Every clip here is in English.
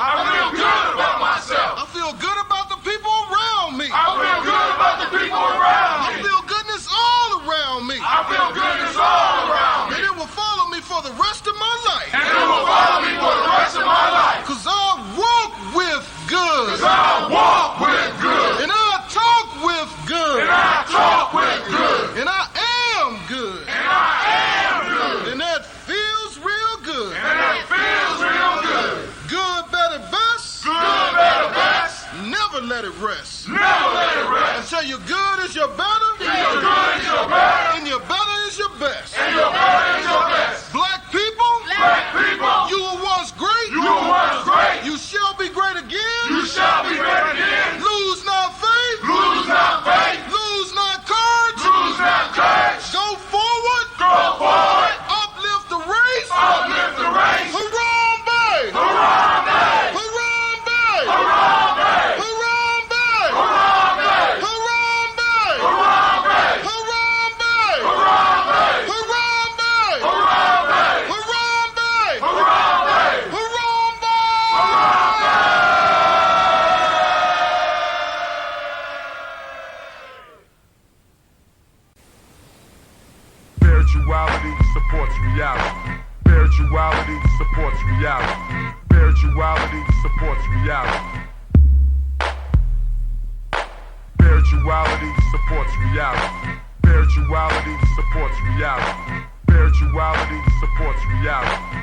I feel good about myself. I feel good about the people around me. I feel good about the people around me. I feel goodness all around me. I feel goodness all around me. And it will follow me for the rest of my life. And it will follow me for the rest of my life. Cause I walk with good. Cause I walk with good. And I talk with good. And I talk with good. And I am good. And I am good. And that feels real good. And that feels real good. Good, better, best. Good, better, best. Never let it rest. Never let it rest. Until your good is your better. Till your good is your better. And your better is your best. And your better is your best. Black people. Black people. You were once great. You were once great. You shall be great again. You shall be great again. Lose not faith. Lose not faith. Lose not courage. Lose not courage. Go forward. Go forward. Uplift the race. Uplift the race. Harambe. Harambe. Harambe. Harambe. Harambe. Harambe. Harambe. Harambe. Harambe. Harambe. Harambe. Harambe. Harambe. Harambe. Harambe. Spirituality supports reality. Spirituality supports reality. Spirituality supports reality. Spirituality supports reality. Spirituality supports reality. Spirituality supports reality.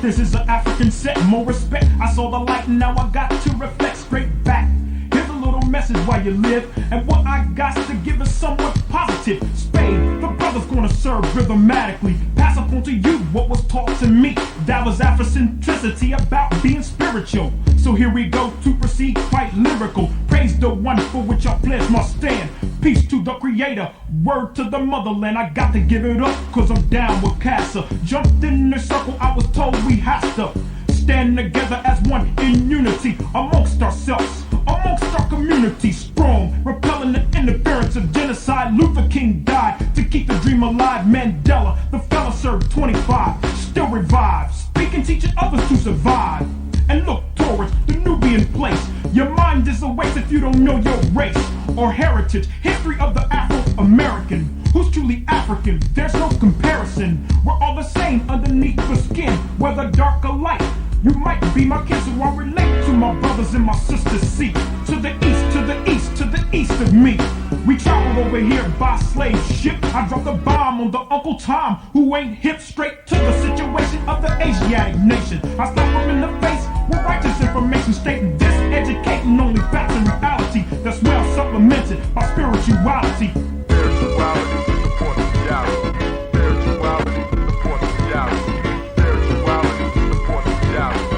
This is an African set, more respect. I saw the light, now I got to reflect straight back. Here's a little message while you live, and what I got to give is somewhat positive. Spade, the brother's gonna serve rhythmatically. Pass up on to you what was taught to me. That was Afrocentricity about being spiritual. So here we go to proceed quite lyrical. Praise the one for which I pledge my stand. Peace to the creator, word to the motherland. I got to give it up, cause I'm down with Casa. Jumped in the circle, I was told we have to stand together as one in unity amongst ourselves, amongst our community. Strong, repelling the interference of genocide. Luther King died to keep the dream alive. Mandela, the fella served 25, still revived, speaking, teaching others to survive. And look towards the Nubian place. Your mind is a waste if you don't know your race or heritage. History of the Afro-American. Who's truly African? There's no comparison. We're all the same underneath the skin, whether dark or light. You might be my kin, so I relate to my brothers and my sisters. See, to the east, to the east, to the east of me. We traveled over here by slave ship. I dropped a bomb on the Uncle Tom, who ain't hip. Straight to the situation of the Asiatic nation. I slapped him in the face with righteous information, stating this, educating only facts and reality that's well supplemented by spirituality. Spirituality supports reality. Spirituality supports reality. Spirituality supports reality.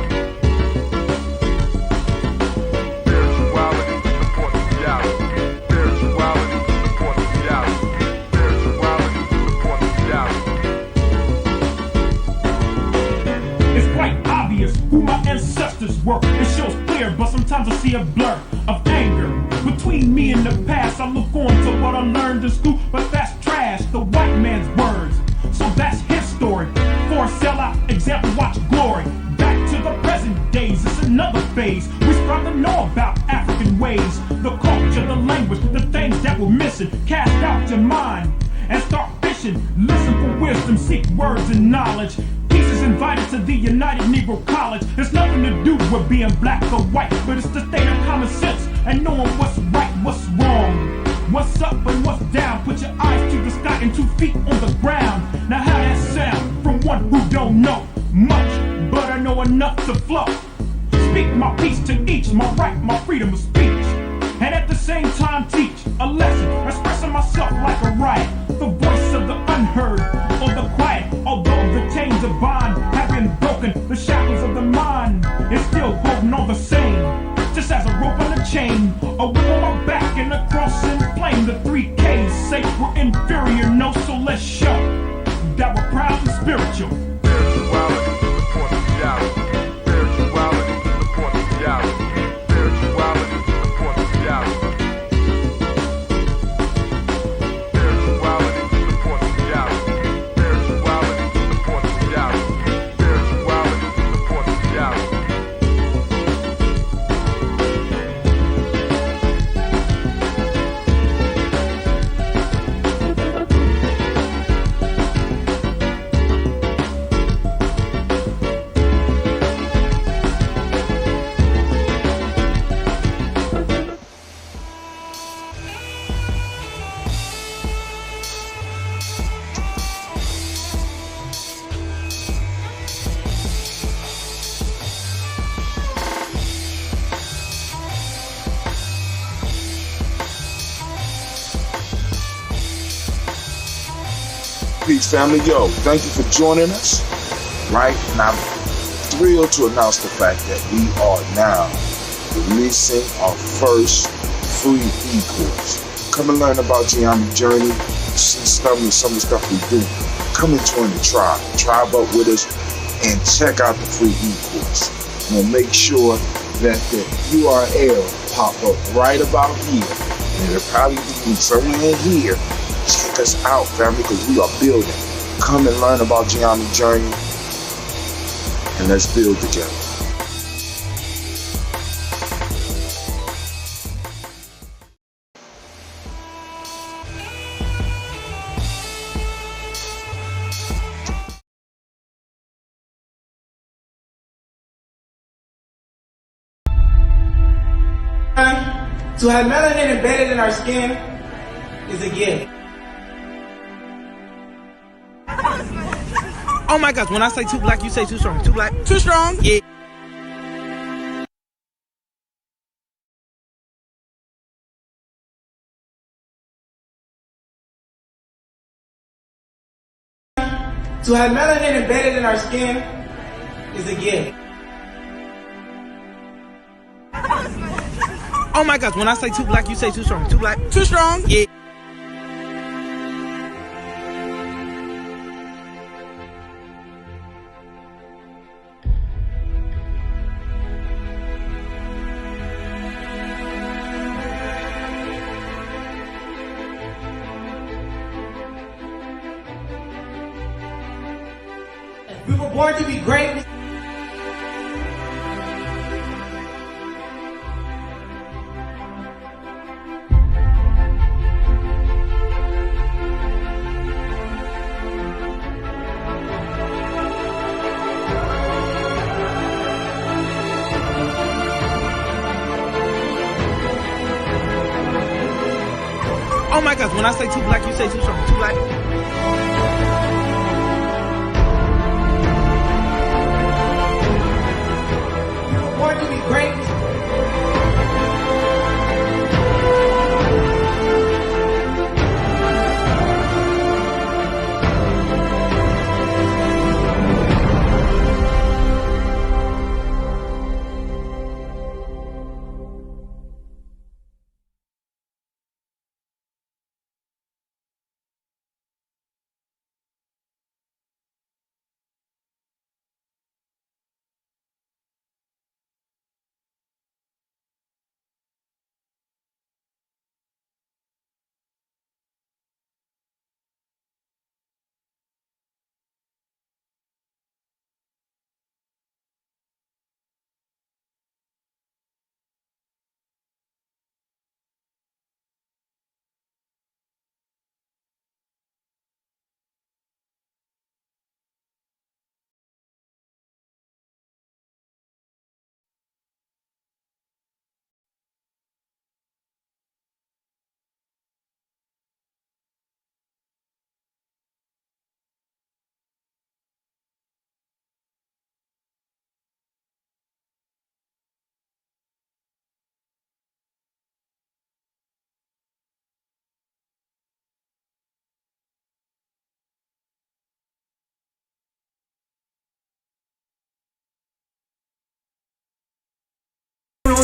Spirituality supports reality. Spirituality supports reality. Spirituality supports reality. It's quite obvious who my ancestors were. It shows clear, but sometimes I see a blur of anger between me and the past. I look on to what I learned in school, but that's trash, the white man's words. So that's his story. For a sellout example, watch glory. Back to the present days, it's another phase. We strive to know about African ways, the culture, the language, the things that we're missing. Cast out your mind and start fishing. Listen for wisdom, seek words and knowledge. Peace is invited to the United Negro College. There's nothing to do with being black or white, but it's the state of common sense and knowing what's right, what's wrong, what's up and what's down. Put your eyes to the sky and 2 feet on the ground. Now how that sound from one who don't know much, but I know enough to flow. Speak my peace to each, my right, my freedom of speech, and at the same time teach a lesson, expressing myself like a riot, the voice of the unheard or the quiet. Although the chains of bond have been broken, the shackles of the mind is still holding on the same. Just as a rope on a chain, a whip on my back and a cross in flame. The 3 say we're inferior, no, so let's show that we're proud and spiritual. Spirituality is the force of reality. Spirituality is the force of reality. Spirituality is the force of reality. Spirituality is the force of reality. Spirituality is the force of reality. Spirituality is the force of reality. Peace, family. Yo, thank you for joining us. Right? And I'm thrilled to announce the fact that we are now releasing our first free e-course. Come and learn about Gye-Nyame journey, see some of the stuff we do. Come and join the tribe. Tribe up with us and check out the free e-course. And we'll make sure that the URL pop up right about here. And it'll probably be somewhere in here. Check us out, family, because we are building. Come and learn about Gye-Nyame journey, and let's build together. To have melanin embedded in our skin is a gift. Oh my gosh, when I say too black, you say too strong. Too black. Too strong? Yeah. To have melanin embedded in our skin is a gift. Oh my gosh, when I say too black, you say too strong. Too black. Too strong? Yeah. We were born to be great. Oh my gosh, when I say too black, you say too strong. Too black. We were born to be great.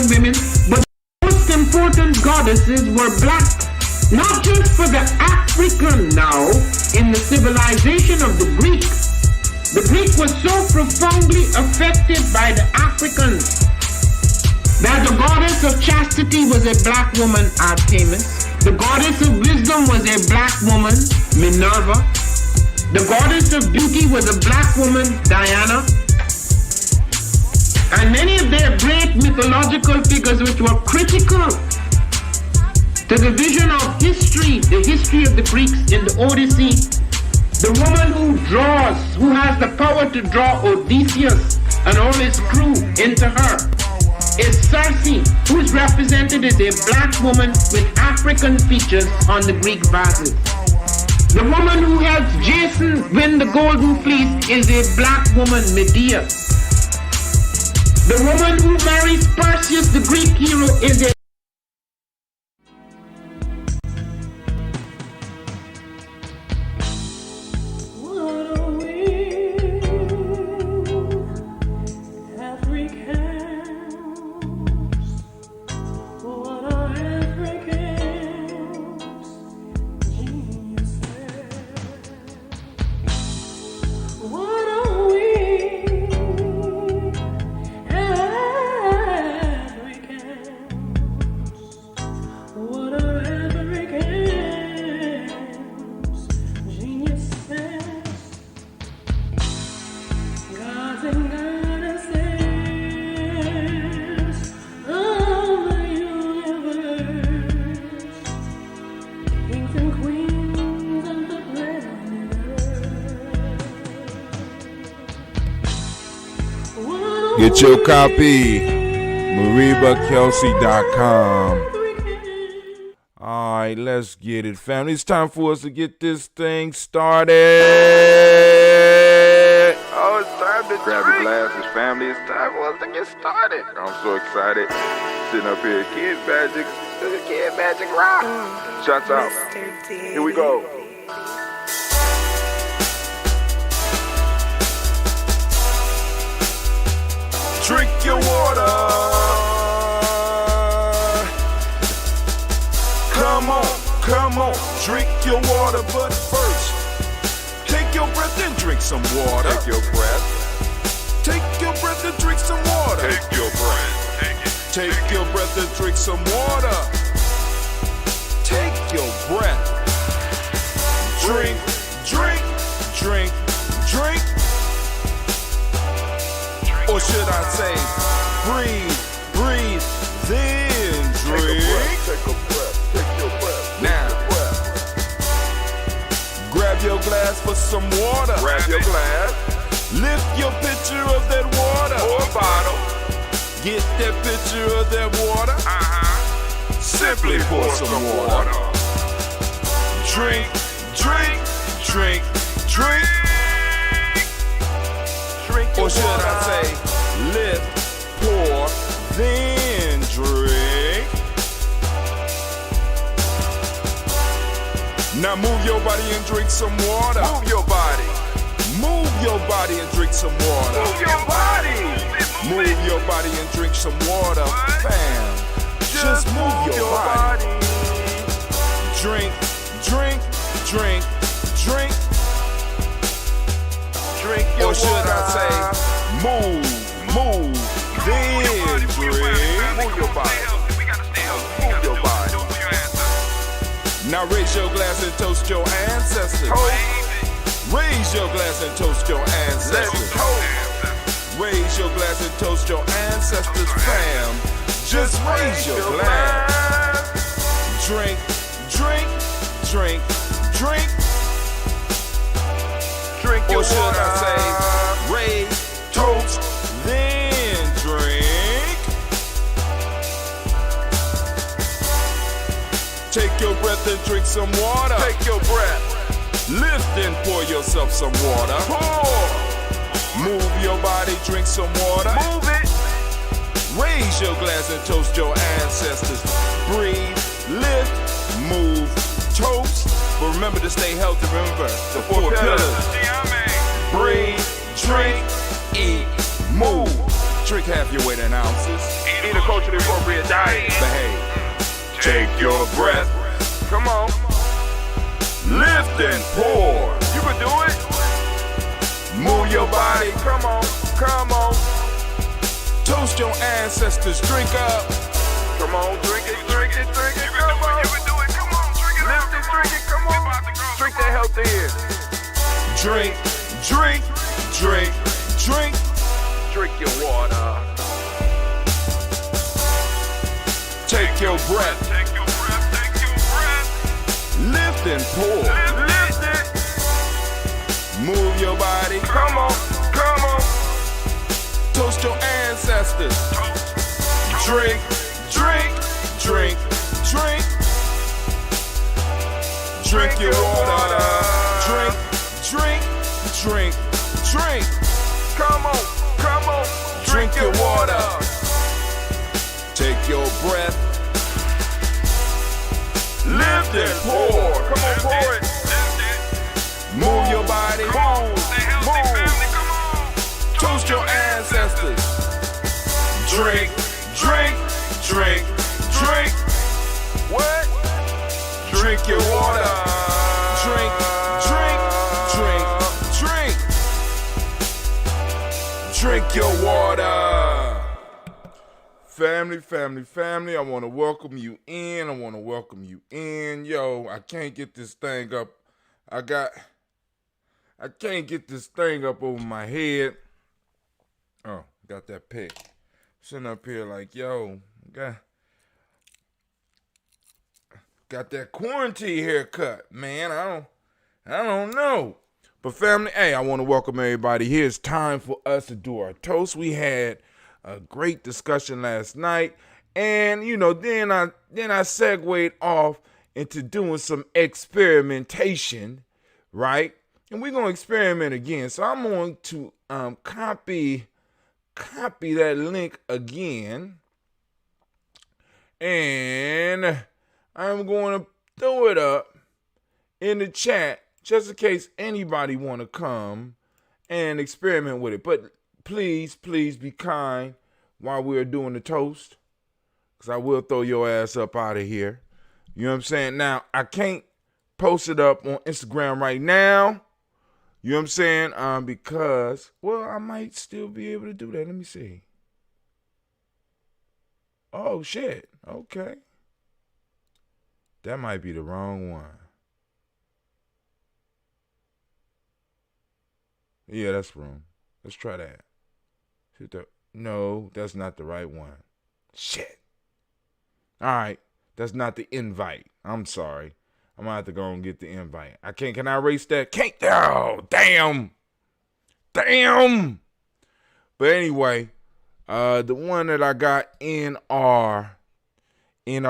Women, but the most important goddesses were black Not just for the African now, in the civilization of the Greek. The Greek was so profoundly affected by the Africans that the goddess of chastity was a black woman, Artemis. The goddess of wisdom was a black woman, Minerva. The goddess of beauty was a black woman, Diana. And many of their great mythological figures which were critical to the vision of history, the history of the Greeks in the Odyssey. The woman who draws, who has the power to draw Odysseus and all his crew into her, is Circe, who is represented as a black woman with African features on the Greek vases. The woman who helps Jason win the golden fleece is a black woman, Medea. The woman who marries Perseus, the Greek hero, is a Get your copy, MaribaKelsey.com. All right, let's get it, family. It's time for us to get this thing started. Oh, it's time to grab your glasses, family. It's time for us to get started. I'm so excited. Sitting up here, Kid Magic Rock. Shouts out. Here we go. Drink your water. Come on, drink your water. But first, take your breath and drink some water. Take your breath. Take your breath and drink some water. Take your breath. Take your breath and drink some water. Take your breath. Drink, drink, drink, drink. Or should I say, breathe, breathe, then drink. Take a breath, take your breath. Now, grab your glass for some water. Grab your glass. Lift your pitcher of that water. Or bottle. Get that pitcher of that water. Simply pour some water. Drink, drink, drink, drink. Or should I say, lift, pour, then drink. Now move your body and drink some water. Move your body. Move your body and drink some water. Move your body. Move your body and drink some water. Fam, just move your body. Drink, drink, drink, drink. Drink your or should water. I say, move, then drink. Move your body. Move your body. Now raise your glass and toast your ancestors. Raise your glass and toast your ancestors. Raise your glass and toast your ancestors, fam. Just raise your glass. Drink, drink, drink, drink. Drink your or should water. I say, raise, toast, then drink. Take your breath and drink some water. Take your breath. Lift and pour yourself some water. Pour. Move your body, drink some water. Move it. Raise your glass and toast your ancestors. Breathe, lift, move, toast. But remember to stay healthy. Remember the four pillars. Breathe, drink, eat, move. Drink half your weight in ounces. Eat a culturally appropriate diet. Behave. Take your breath. Come on. Lift and pour. You can do it. Move your body. Come on. Come on. Toast your ancestors. Drink up. Come on. Drink it. Drink it. Drink it. Come on. You can do it. Come on. Drink it. Lift it. Drink it. Come on. Drink that health in. Drink. Drink. Drink. Drink. Drink your water. Take your breath. Take your breath. Take your breath. Lift and pour. Lift it. Move your body. Come on. Come on. Toast your ancestors. Drink. Drink. Drink. Drink. Drink your water. Drink. Drink. Drink. Drink. Come on. Come on. Drink your water. Take your breath. Lift and pour. Come on, pour it. Move your body. Move. Toast your ancestors. Drink. Drink. Drink. Drink. What? Drink your water. Drink. Drink. Drink. Drink. Drink your water. Family, family, family, I want to welcome you in. Yo, I can't get this thing up. I can't get this thing up over my head. Oh, got that pic. Sitting up here like, yo, got that quarantine haircut, man. I don't know. But family, hey, I want to welcome everybody here. It's time for us to do our toast. We had a great discussion last night, and then I segued off into doing some experimentation, right? And we're gonna experiment again. So I'm going to copy that link again, and I'm going to throw it up in the chat just in case anybody want to come and experiment with it. But please be kind while we're doing the toast, because I will throw your ass up out of here. You know what I'm saying? Now, I can't post it up on Instagram right now. You know what I'm saying? Because, well, I might still be able to do that. Let me see. Oh, shit. Okay. That might be the wrong one. Yeah, that's wrong. Let's try that. No, that's not the right one. Shit. All right. That's not the invite. I'm sorry. I'm going to have to go and get the invite. Can I erase that? Can't. Oh, damn. Damn. But anyway, the one that I got in our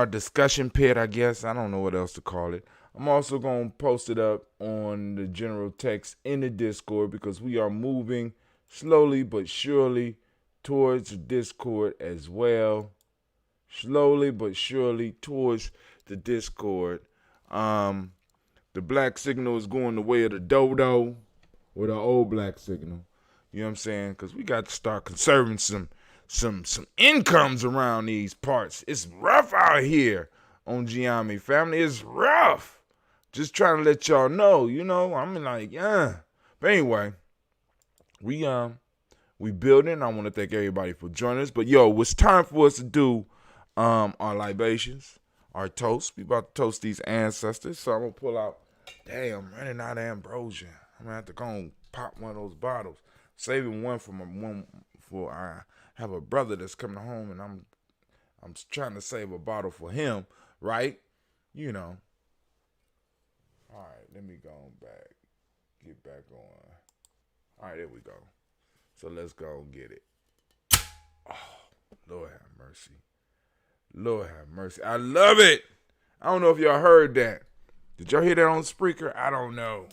discussion pit, I guess. I don't know what else to call it. I'm also going to post it up on the general text in the Discord, because we are moving slowly but surely towards the Discord as well. Slowly but surely towards the Discord. The black signal is going the way of the dodo, or the old black signal. You know what I'm saying? Because we got to start conserving some incomes around these parts. It's rough out here on Gye-Nyame, family. It's rough. Just trying to let y'all know, I'm like, yeah. But anyway, we building. I want to thank everybody for joining us. But yo, it's time for us to do our libations, our toast. We about to toast these ancestors. So I'm gonna pull out. Damn, I'm running out of ambrosia. I'm gonna have to go and pop one of those bottles. Saving one for I have a brother that's coming home, and I'm trying to save a bottle for him, right? All right, let me go back. Get back on. All right, there we go. So let's go and get it. Oh, Lord have mercy. Lord have mercy. I love it. I don't know if y'all heard that. Did y'all hear that on Spreaker? I don't know.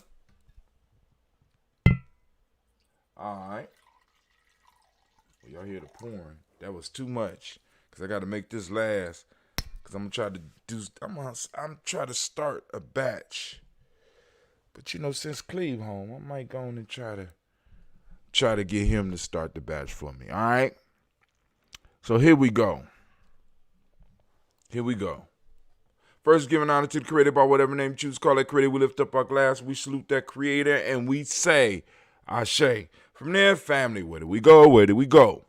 All right. Well, y'all hear the pouring. That was too much, because I got to make this last, because I'm going try to start a batch. But since Cleve home, I might go on and try to get him to start the batch for me. All right. So here we go. First, giving honor to the creator by whatever name you choose to call that creator. We lift up our glass, we salute that creator, and we say, Ashe. From there, family, where do we go? Where do we go?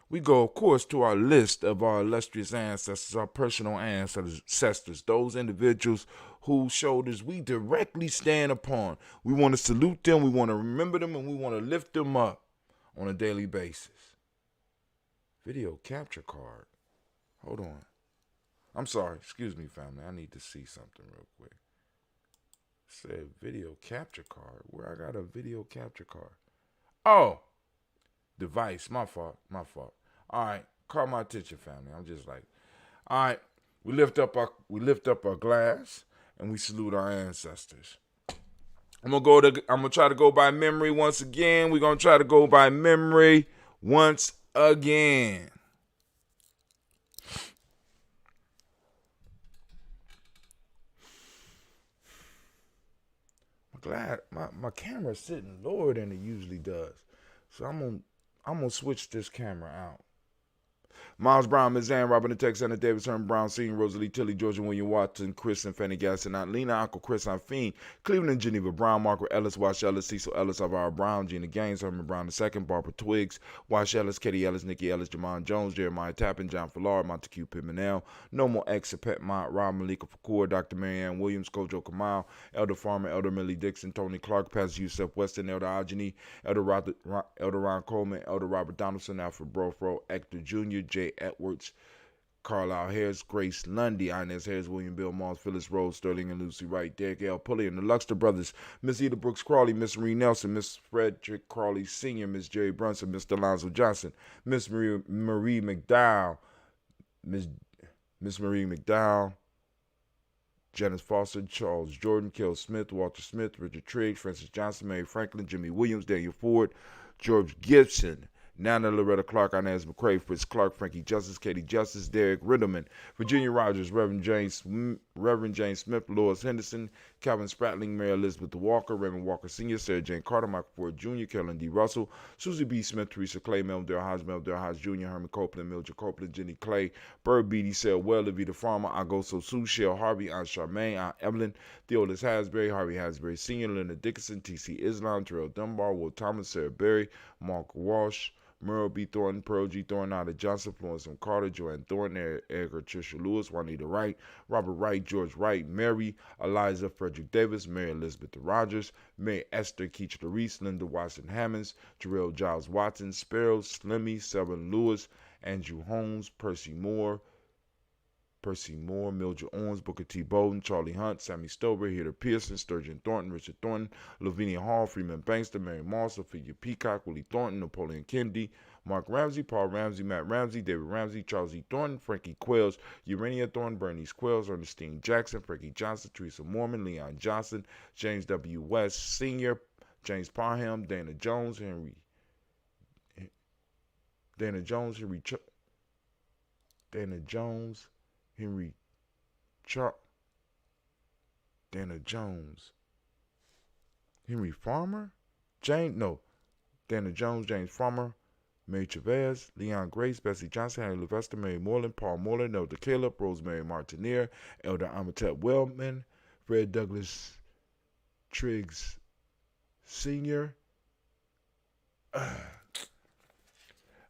We go, of course, to our list of our illustrious ancestors, our personal ancestors, those individuals whose shoulders we directly stand upon. We want to salute them, we want to remember them, and we want to lift them up on a daily basis. Video capture card. Hold on. I'm sorry. Excuse me, family. I need to see something real quick. It said video capture card. Where I got a video capture card? Oh, device. My fault. All right. Caught my attention, family. I'm just like, all right. We lift up our glass and we salute our ancestors. I'm gonna try to go by memory once again. We're gonna try to go by memory once again. Glad my camera's sitting lower than it usually does, so I'm gonna switch this camera out. Miles Brown, Ms. Ann, Robin the Texan, Davis, Herman Brown, Senior, Rosalie Tilly, Georgia William Watson, Chris and Fanny Gasson, Aunt Lena, Uncle Chris, Aunt Fiend, Cleveland and Geneva Brown, Margaret Ellis, Wash Ellis, Cecil Ellis, Alvaro Brown, Gina Gaines, Herman Brown II, Barbara Twiggs, Wash Ellis, Katie Ellis, Nikki Ellis, Jamon Jones, Jeremiah Tappan, John Fallard, Montague Pimenel, Nomo X, Pet Mott, Rob Malika Fakour, Dr. Marianne Williams, Kojo Kamal, Elder Farmer, Elder Millie Dixon, Tony Clark, Pastor Yusef Weston, Elder Ajani, Elder Ron Coleman, Elder Robert Donaldson, Alfred Brofro, Hector Jr., Jay Edwards, Carlisle Harris, Grace Lundy, Inez Harris, William Bill Moss, Phyllis Rose, Sterling and Lucy Wright, Derek L. Pulley, and the Luxter brothers, Miss Eda Brooks Crawley, Miss Marie Nelson, Miss Frederick Crawley Sr., Miss Jerry Brunson, Mr. Alonzo Johnson, Miss Marie McDowell, Miss Marie McDowell, Janice Foster, Charles Jordan, Kel Smith, Walter Smith, Richard Triggs, Francis Johnson, Mary Franklin, Jimmy Williams, Daniel Ford, George Gibson, Nana Loretta Clark, Inez McCrae, Fritz Clark, Frankie Justice, Katie Justice, Derek Ritterman, Virginia Rogers, Reverend James Smith, Lois Henderson, Calvin Spratling, Mary Elizabeth Walker, Raymond Walker Sr., Sarah Jane Carter, Michael Ford Jr., Kellen D. Russell, Susie B. Smith, Teresa Clay, Melville Hodge Jr., Herman Copeland, Mildred Copeland, Jenny Clay, Bird Beatty, Sarah Well, Levita Farmer, Agoso Sue, Shell Harvey, Aunt Charmaine, Aunt Evelyn, Theodis Hasbury, Harvey Hasbury Sr., Leonard Dickinson, T.C. Islam, Terrell Dunbar, Will Thomas, Sarah Berry, Mark Walsh, Merle B. Thornton, Pearl G. Thornton, Ida Johnson, Florence M. Carter, Joanne Thornton, Erica Tricia Lewis, Juanita Wright, Robert Wright, George Wright, Mary, Eliza Frederick Davis, Mary Elizabeth Rogers, Mary Esther Keach Larice, Linda Watson Hammonds, Jarrell Giles Watson, Sparrow, Slimmy, Severn Lewis, Andrew Holmes, Percy Moore, Mildred Owens, Booker T. Bowden, Charlie Hunt, Sammy Stover, Heather Pearson, Sturgeon Thornton, Richard Thornton, Lavinia Hall, Freeman Bankster, Mary Moss, Sophia Peacock, Willie Thornton, Napoleon Kennedy, Mark Ramsey, Paul Ramsey, Matt Ramsey, David Ramsey, Charles E. Thornton, Frankie Quells, Urania Thornton, Bernice Quells, Ernestine Jackson, Frankie Johnson, Teresa Mormon, Leon Johnson, James W. West Sr., James Parham, Dana Jones, Henry Farmer? Dana Jones, James Farmer, Mary Chavez, Leon Grace, Bessie Johnson, Harry Levester, Mary Moreland, Paul Moreland, Elder Caleb, Rosemary Martineer, Elder Amitep Wellman, Fred Douglas Triggs Sr.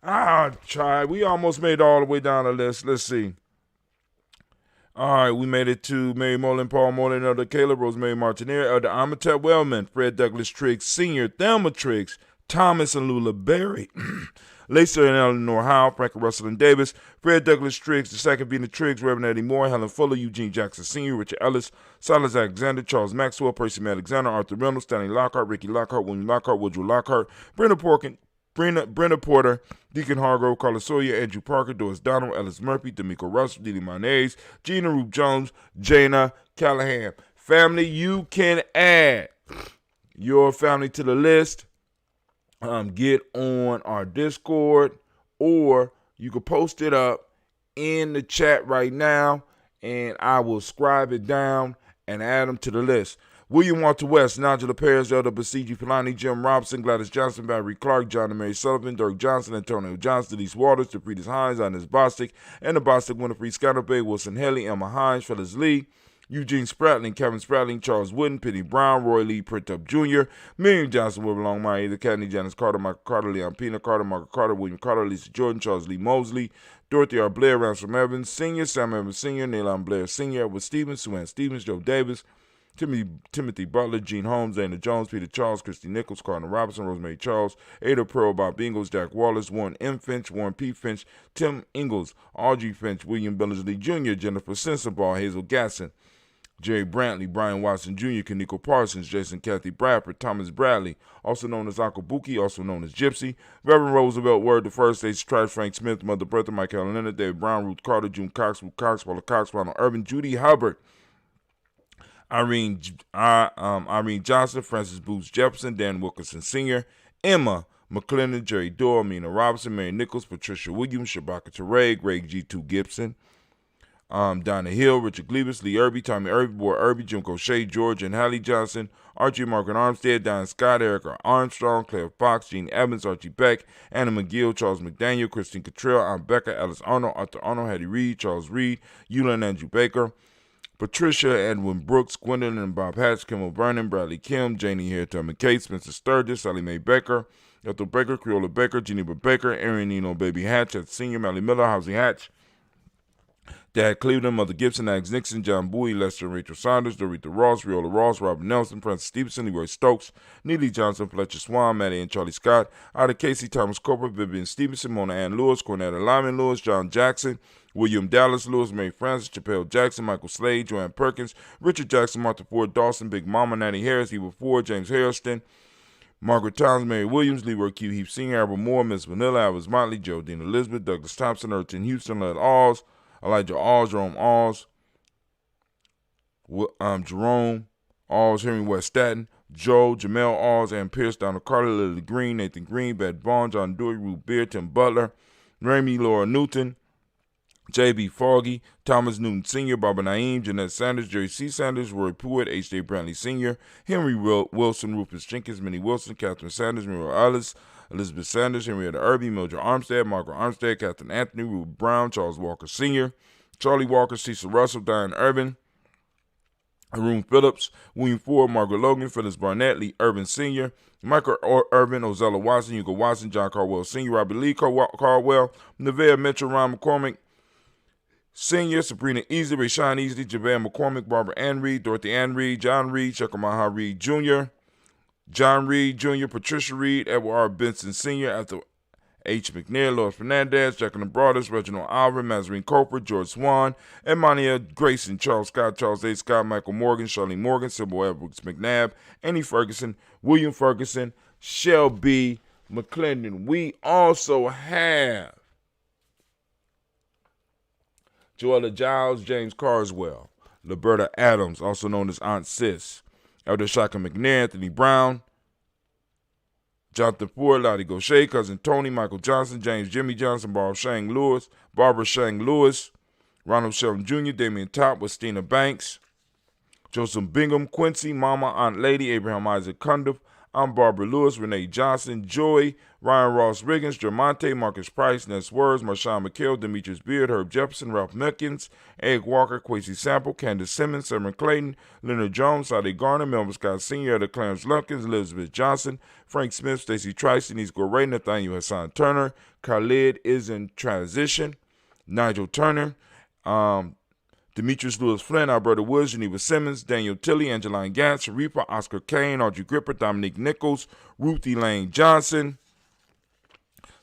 We almost made it all the way down the list. Let's see. All right, we made it to Mary Moreland, Paul Moreland, Elder Caleb, Rosemary Martineer, Elder Amitep Wellman, Fred Douglas Triggs Sr., Thelma Triggs, Thomas and Lula Berry, Lisa and Eleanor Howe, Frank Russell and Davis, Fred Douglas Triggs, the second Vina Triggs, Reverend Eddie Moore, Helen Fuller, Eugene Jackson Sr., Richard Ellis, Silas Alexander, Charles Maxwell, Percy Alexander, Arthur Reynolds, Stanley Lockhart, Ricky Lockhart, William Lockhart, Woodrow Lockhart, Brenda Porter, Deacon Hargrove, Carlos Sawyer, Andrew Parker, Doris Donald, Ellis Murphy, D'Amico Russell, Didi Mayonnaise, Gina Roop Jones, Jana Callahan. Family, you can add your family to the list. Get on our Discord, or you can post it up in the chat right now, and I will scribe it down and add them to the list. William Walter West, Nigel Perez, Elder Basiji Polani, Jim Robinson, Gladys Johnson, Barry Clark, John and Mary Sullivan, Dirk Johnson, Antonio Johnson, Denise Waters, DePretis Hines, Ines Bostic, and the Bostic Winifred Scatterbay, Wilson Haley, Emma Hines, Phyllis Lee, Eugene Spratling, Kevin Spratling, Charles Wooden, Penny Brown, Roy Lee Printup Jr., Miriam Johnson, Wilbur Longmire, Edith Cadney, Janice Carter, Michael Carter, Leon Pina Carter, Margaret Carter, William Carter, Lisa Jordan, Charles Lee Mosley, Dorothy R. Blair, Ransom Evans, Sr., Sam Evans, Sr., Neilon Blair, Sr., Edward Stevens, Sue Stevens, Joe Davis, Timothy Butler, Gene Holmes, Dana Jones, Peter Charles, Christy Nichols, Cardinal Robinson, Rosemary Charles, Ada Pearl, Bob Ingalls, Jack Wallace, Warren M. Finch, Warren P. Finch, Tim Ingalls, Audrey Finch, William Billingsley Jr., Jennifer Sensabaugh, Hazel Gasson, Jerry Brantley, Brian Watson Jr., Kaniko Parsons, Jason Kathy Bradford, Thomas Bradley, also known as Uncle Buki, also known as Gypsy, Reverend Roosevelt Word, the First H. Tribe, Frank Smith, Mother Bertha, Michael Leonard, David Brown, Ruth Carter, June Cox, Ruth Cox, Paula Cox, Ronald Irvin, Judy Hubbard, Irene Johnson, Francis Booth Jefferson, Dan Wilkinson Sr., Emma McClendon, Jerry Doyle, Mina Robinson, Mary Nichols, Patricia Williams, Shabaka Teray, Greg G2 Gibson, Donna Hill, Richard Glebus, Lee Irby, Tommy Irby, Boy Irby, Jim Cochet, George and Hallie Johnson, Archie Margaret Armstead, Diane Scott, Erica Armstrong, Claire Fox, Gene Evans, Archie Beck, Anna McGill, Charles McDaniel, Christine Cottrell, Aunt Becca, Alice Arnold, Arthur Arnold, Hattie Reed, Charles Reed, Eula and Andrew Baker, Patricia Edwin Brooks, Gwendolyn and Bob Hatch, Kim O'Brien, Bradley Kim, Janie Hareton McKay, Spencer Sturgis, Sally Mae Baker, Ethel Baker, Creola Baker, Geneva Baker, Aaron Nino Baby Hatch, at Senior, Mally Miller, Housey Hatch, Dad Cleveland, Mother Gibson, Alex Nixon, John Bowie, Lester and Rachel Saunders, Dorita Ross, Riola Ross, Robert Nelson, Francis Stevenson, Leroy Stokes, Neely Johnson, Fletcher Swan, Maddie and Charlie Scott, Ida Casey, Thomas Cooper, Vivian Stevenson, Mona Ann Lewis, Cornetta Lyman Lewis, John Jackson, William Dallas Lewis, Mary Francis, Chappelle Jackson, Michael Slade, Joanne Perkins, Richard Jackson, Martha Ford Dawson, Big Mama, Nanny Harris, Eva Ford, James Harrison, Margaret Towns, Mary Williams, Leroy Q. Heap Sr., Albert Moore, Miss Vanilla, Alice Motley, Geraldine Elizabeth, Douglas Thompson, Erton Houston, Led Alls, Elijah Alls, Jerome Alls, Jerome Alls, Henry West Staten, Joe, Jamel Alls, Ann Pierce, Donald Carter, Lily Green, Nathan Green, Beth Bond, John Dewey, Ruth Beard, Tim Butler, Ramey, Laura Newton, J.B. Foggy, Thomas Newton Sr., Barbara Naeem, Jeanette Sanders, Jerry C. Sanders, Roy Pruitt, H.J. Brantley Sr., Henry Wilson, Rufus Jenkins, Minnie Wilson, Catherine Sanders, Muriel Ellis, Elizabeth Sanders, Henrietta Irby, Mildred Armstead, Margaret Armstead, Catherine Anthony, Ruth Brown, Charles Walker Sr., Charlie Walker, Cecil Russell, Diane Irvin, Haroon Phillips, William Ford, Margaret Logan, Phyllis Barnett, Lee Irvin Sr., Michael Irvin, Ozella Watson, Hugo Watson, John Caldwell Sr., Robert Lee Caldwell, Nevada Mitchell, Ron McCormick Sr., Sabrina Easley, Rashawn Easley, Javale McCormick, Barbara Ann Reed, Dorothy Ann Reed, John Reed, Shekamaha Reed Jr., John Reed Jr., Patricia Reed, Edward R. Benson Sr., Ethel H. McNair, Lois Fernandez, Jacqueline Broadus, Reginald Alvin, Mazarine Coper, George Swan, Emmanuel Grayson, Charles Scott, Charles A. Scott, Michael Morgan, Charlene Morgan, Sybil Edwards McNabb, Annie Ferguson, William Ferguson, Shelby McClendon. We also have Joella Giles, James Carswell, Liberta Adams, also known as Aunt Sis, Elder Shaka McNair, Anthony Brown, Jonathan Ford, Lottie Gaucher, Cousin Tony, Michael Johnson, James Jimmy Johnson, Barbara Shang Lewis, Ronald Shelton Jr., Damian Top, Westina Banks, Joseph Bingham, Quincy, Mama, Aunt Lady, Abraham Isaac Cundiff, Aunt Barbara Lewis, Renee Johnson, Joy, Ryan Ross Riggins, Jermonte, Marcus Price, Ness Words, Marshawn McHale, Demetrius Beard, Herb Jefferson, Ralph Milkins, Egg Walker, Quasi Sample, Candace Simmons, Simon Clayton, Leonard Jones, Sade Garner, Melvin Scott Sr., Elder Clarence Lumpkins, Elizabeth Johnson, Frank Smith, Stacey Trice, Denise Goray, Nathaniel Hassan Turner, Khalid is in transition, Nigel Turner, Demetrius Lewis Flynn, Alberta Woods, Geneva Simmons, Daniel Tilley, Angeline Gantz, Sharifa, Oscar Kane, Audrey Gripper, Dominique Nichols, Ruth Elaine Johnson,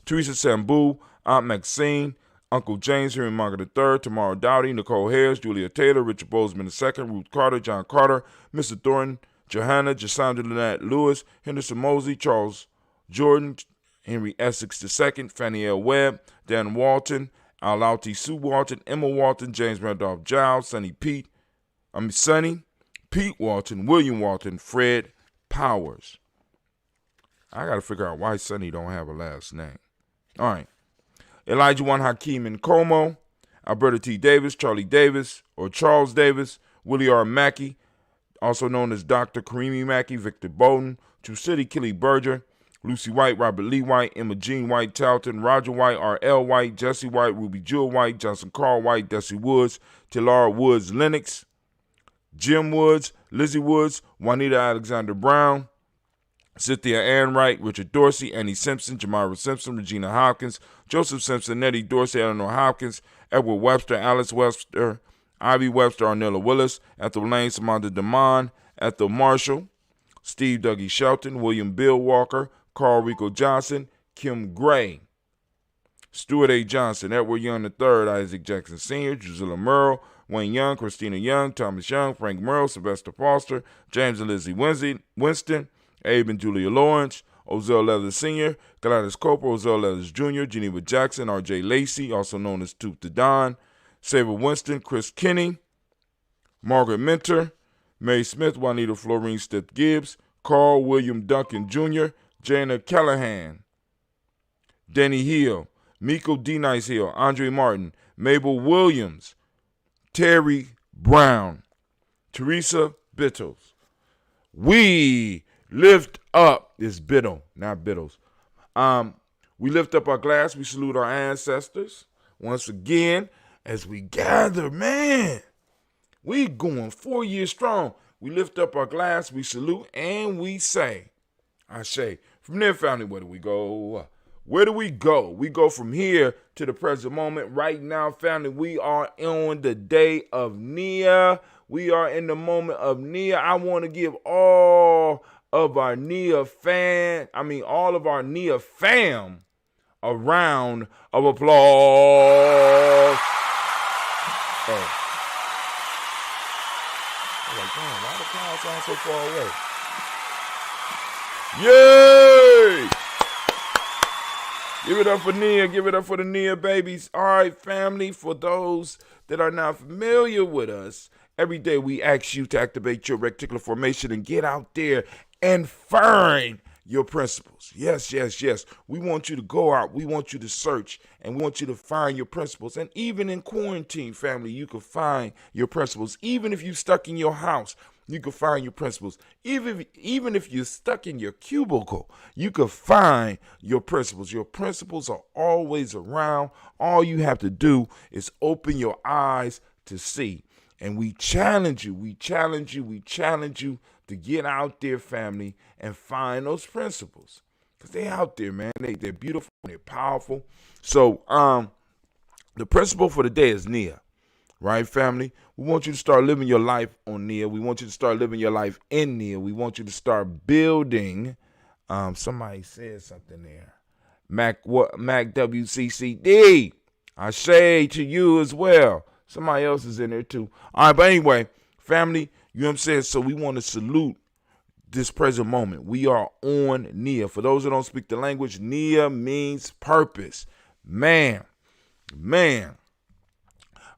Teresa Sambu, Aunt Maxine, Uncle James, Henry Margaret III, Tamara Dowdy, Nicole Harris, Julia Taylor, Richard Bozeman II, Ruth Carter, John Carter, Mr. Thornton, Johanna, Jasandra Lynette Lewis, Henderson Mosley, Charles Jordan, Henry Essex II, Fannie L. Webb, Dan Walton, Alauti Sue Walton, Emma Walton, James Randolph Giles, Sonny, Pete Walton, William Walton, Fred Powers. I got to figure out why Sonny don't have a last name. All right. Elijah Juan Hakeem Nkomo, Alberta T. Davis, Charlie Davis, or Charles Davis, Willie R. Mackey, also known as Dr. Karimi Mackey, Victor Bowden, True City, Kelly Berger, Lucy White, Robert Lee White, Emma Jean White, Talton, Roger White, R.L. White, Jesse White, Ruby Jewel White, Johnson Carl White, Desi Woods, Tilara Woods Lennox, Jim Woods, Lizzie Woods, Juanita Alexander Brown, Cynthia Ann Wright, Richard Dorsey, Annie Simpson, Jamira Simpson, Regina Hopkins, Joseph Simpson, Nettie Dorsey, Eleanor Hopkins, Edward Webster, Alice Webster, Ivy Webster, Arnella Willis, Ethel Lane, Samantha DeMond, Ethel Marshall, Steve Dougie Shelton, William Bill Walker, Carl Rico Johnson, Kim Gray, Stuart A. Johnson, Edward Young III, Isaac Jackson Sr., Drusilla Merle, Wayne Young, Christina Young, Thomas Young, Frank Merle, Sylvester Foster, James and Lizzie Winston, Abe and Julia Lawrence, Ozell Leathers Sr., Gladys Cooper, Ozell Leathers Jr., Geneva Jackson, R.J. Lacey, also known as Tooth to Don, Saber Winston, Chris Kinney, Margaret Minter, Mary Smith, Juanita Florine Stith Gibbs, Carl William Duncan Jr., Jana Callahan, Denny Hill, Miko D. Nice Hill, Andre Martin, Mabel Williams, Terry Brown, Teresa Bittles. We lift up, it's Biddle, not Biddles. We lift up our glass, we salute our ancestors. Once again, as we gather, man, we going 4 years strong. We lift up our glass, we salute, and we say, I say, from there, family, where do we go? Where do we go? We go from here to the present moment. Right now, family, we are on the day of Nia. We are in the moment of Nia. I want to give all of our Nia all of our Nia fam a round of applause. Oh. I'm like, damn, why the crowd sound so far away? Yay! Give it up for Nia. Give it up for the Nia babies. All right, family, for those that are not familiar with us, every day we ask you to activate your reticular formation and get out there and find your principles. Yes, yes, yes. We want you to go out. We want you to search, and we want you to find your principles. And even in quarantine, family, you can find your principles. Even if you're stuck in your house, you can find your principles. Even if you're stuck in your cubicle, you can find your principles. Your principles are always around. All you have to do is open your eyes to see. And we challenge you to get out there, family, and find those principles. Because they're out there, man. They're beautiful, they're powerful. So the principle for the day is Nia. Right, family? We want you to start living your life on Nia. We want you to start living your life in Nia. We want you to start building. Somebody said something there. Mac WCCD. I say to you as well. Somebody else is in there too. All right, but anyway, family, you know what I'm saying? So we want to salute this present moment. We are on Nia. For those that don't speak the language, Nia means purpose. Man.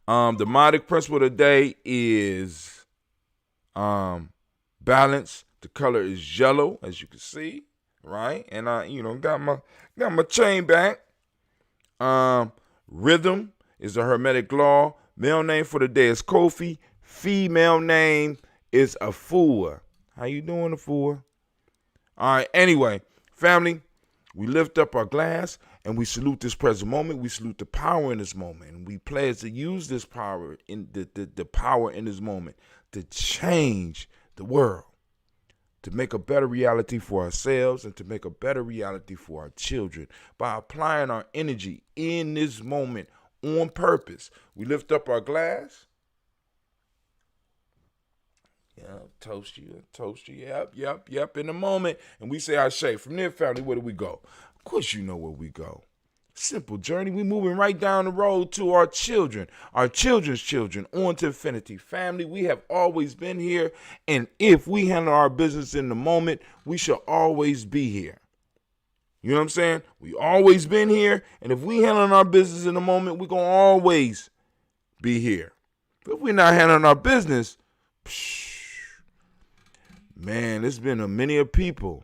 The modic principle today is balance. The color is yellow, as you can see, right? And I, got my chain back. Rhythm is a hermetic law. Male name for the day is Kofi. Female name is Afua. How you doing, Afua? All right. Anyway, family, we lift up our glass. And we salute this present moment. We salute the power in this moment. And we pledge to use this power in the power in this moment to change the world, to make a better reality for ourselves and to make a better reality for our children by applying our energy in this moment on purpose. We lift up our glass. Yeah, toast you. Yep, in a moment. And we say, Ashe. From there, family, where do we go? Of course you know where we go. Simple journey. We moving right down the road to our children, our children's children, on to infinity. Family, we have always been here. And if we handle our business in the moment, we shall always be here. You know what I'm saying? We always been here. And if we handle our business in the moment, we're going to always be here. But if we're not handling our business, man, there's been many people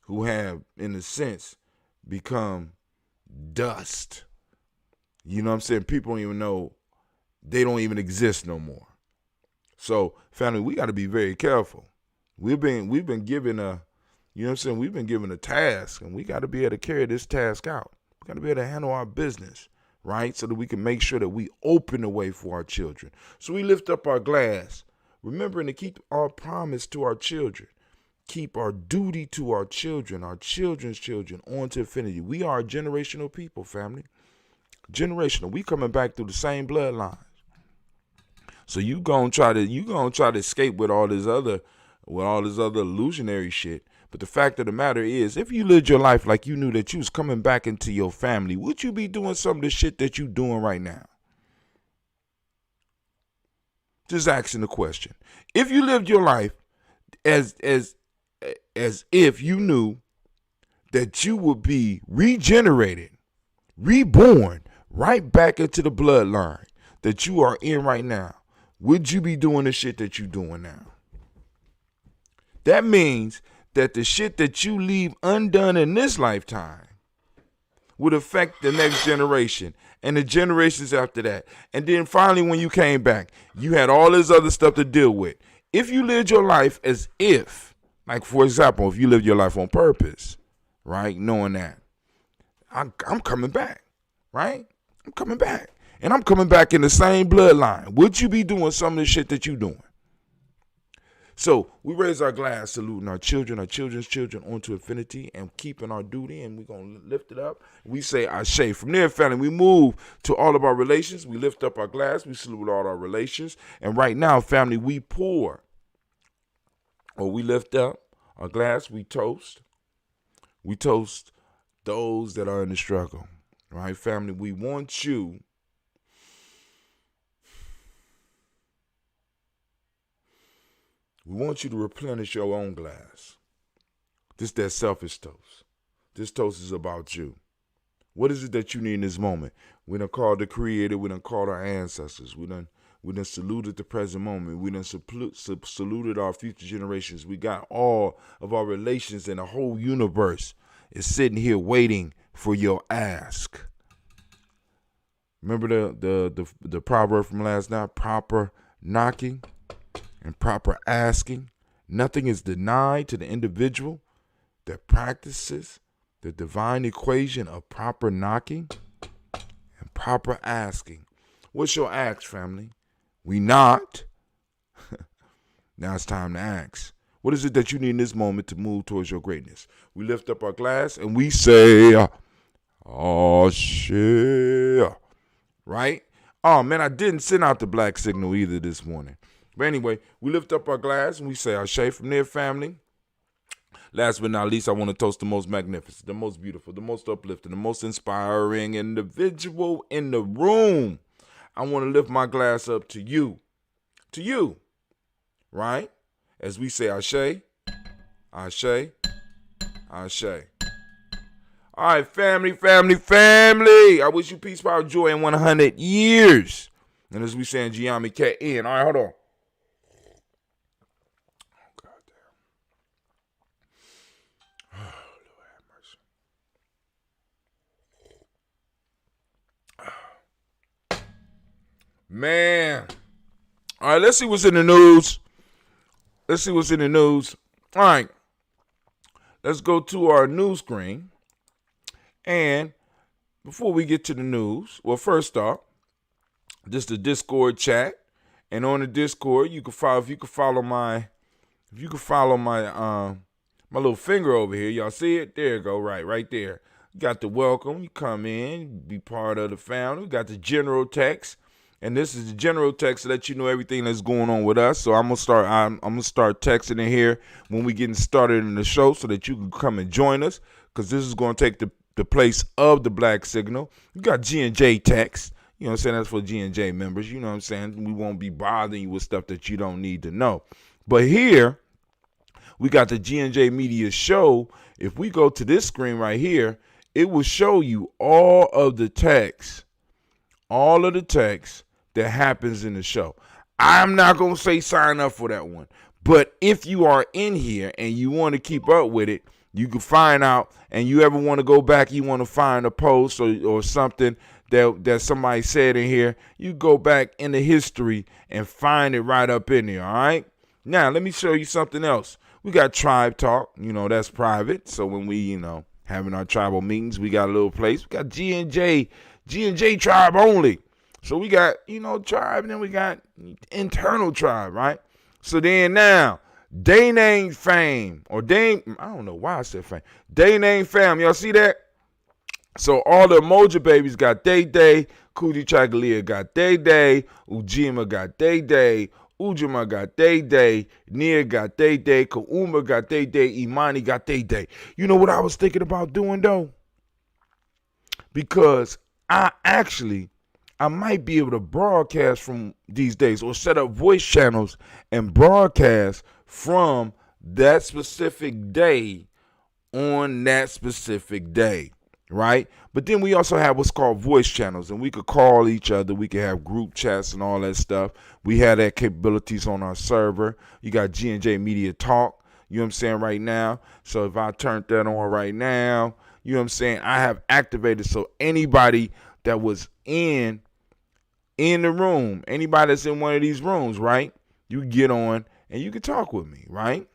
who have, in a sense, become dust. You know what I'm saying? People don't even know. They don't even exist no more. So, family, we got to be very careful. We've been given a, you know what I'm saying? We've been given a task, and we got to be able to carry this task out. We got to be able to handle our business, right? So that we can make sure that we open the way for our children. So we lift up our glass, remembering to keep our promise to our children. Keep our duty to our children, our children's children, on to infinity. We are a generational people, family. Generational. We coming back through the same bloodlines. So you gonna try to escape with all this other illusionary shit. But the fact of the matter is, if you lived your life like you knew that you was coming back into your family, would you be doing some of the shit that you doing right now? Just asking the question. If you lived your life as if you knew that you would be regenerated, reborn, right back into the bloodline that you are in right now, would you be doing the shit that you doing now? That means that the shit that you leave undone in this lifetime would affect the next generation and the generations after that. And then finally, when you came back, you had all this other stuff to deal with. If you lived your life as if, like, for example, if you lived your life on purpose, right, knowing that I'm coming back, right? I'm coming back. And I'm coming back in the same bloodline. Would you be doing some of the shit that you doing? So we raise our glass, saluting our children, our children's children, onto infinity, and keeping our duty, and we're going to lift it up. We say Ashe. From there, family, we move to all of our relations. We lift up our glass. We salute all our relations. And right now, family, we pour, or we lift up our glass. We toast. We toast those that are in the struggle. Right, family? We want you to replenish your own glass. This is that selfish toast. This toast is about you. What is it that you need in this moment? We done called the Creator. We done called our ancestors. We done saluted the present moment. We done saluted our future generations. We got all of our relations, and the whole universe is sitting here waiting for your ask. Remember the proverb from last night? Proper knocking and proper asking. Nothing is denied to the individual that practices the divine equation of proper knocking and proper asking. What's your ask, family? We knocked. Now it's time to ask. What is it that you need in this moment to move towards your greatness? We lift up our glass and we say, oh, shit. Right? Oh, man, I didn't send out the black signal either this morning. But anyway, we lift up our glass and we say, Ashe. From there, family. Last but not least, I want to toast the most magnificent, the most beautiful, the most uplifting, the most inspiring individual in the room. I want to lift my glass up to you. To you. Right? As we say, Ashe, Ashe, Ashe. All right, family. I wish you peace, power, joy, in 100 years. And as we say in Gye-Nyame, K-N. All right, hold on. Oh, God damn. Oh, Lord have mercy. Man. All right, let's see what's in the news. All right. Let's go to our news screen. And before we get to the news, well, first off, this is the Discord chat. And on the Discord, you can follow my my little finger over here. Y'all see it? There you go, right there. You got the welcome. You come in, be part of the family. We got the general text. And this is the general text to let you know everything that's going on with us. So I'm gonna start texting in here when we getting started in the show, so that you can come and join us, because this is gonna take the place of the black signal. You got G&J text. You know what I'm saying? That's for G&J members. You know what I'm saying? We won't be bothering you with stuff that you don't need to know. But here we got the G&J Media Show. If we go to this screen right here, it will show you all of the text that happens in the show. I'm not going to say sign up for that one. But if you are in here and you want to keep up with it, you can find out, and you ever want to go back, you want to find a post or something that somebody said in here, you go back in the history and find it right up in there, all right? Now, let me show you something else. We got Tribe Talk, that's private. So when we, having our tribal meetings, we got a little place. We got G&J Tribe only. So we got, tribe, and then we got internal tribe, right? So then now, Day Name Fame, or Day, I don't know why I said fame. Day Name Fam, y'all see that? So all the emoji babies got Day, Kuji Chagalia got Day, Ujima got Day, Ujima got Day, Nia got Day, Kauma got Day, Imani got Day. You know what I was thinking about doing though? Because I might be able to broadcast from these days or set up voice channels and broadcast from that specific day on that specific day, right? But then we also have what's called voice channels, and we could call each other. We could have group chats and all that stuff. We have that capabilities on our server. You got G&J Media Talk, you know what I'm saying, right now. So if I turn that on right now, you know what I'm saying, I have activated so anybody that was in the room, anybody that's in one of these rooms, right, you get on and you can talk with me, right?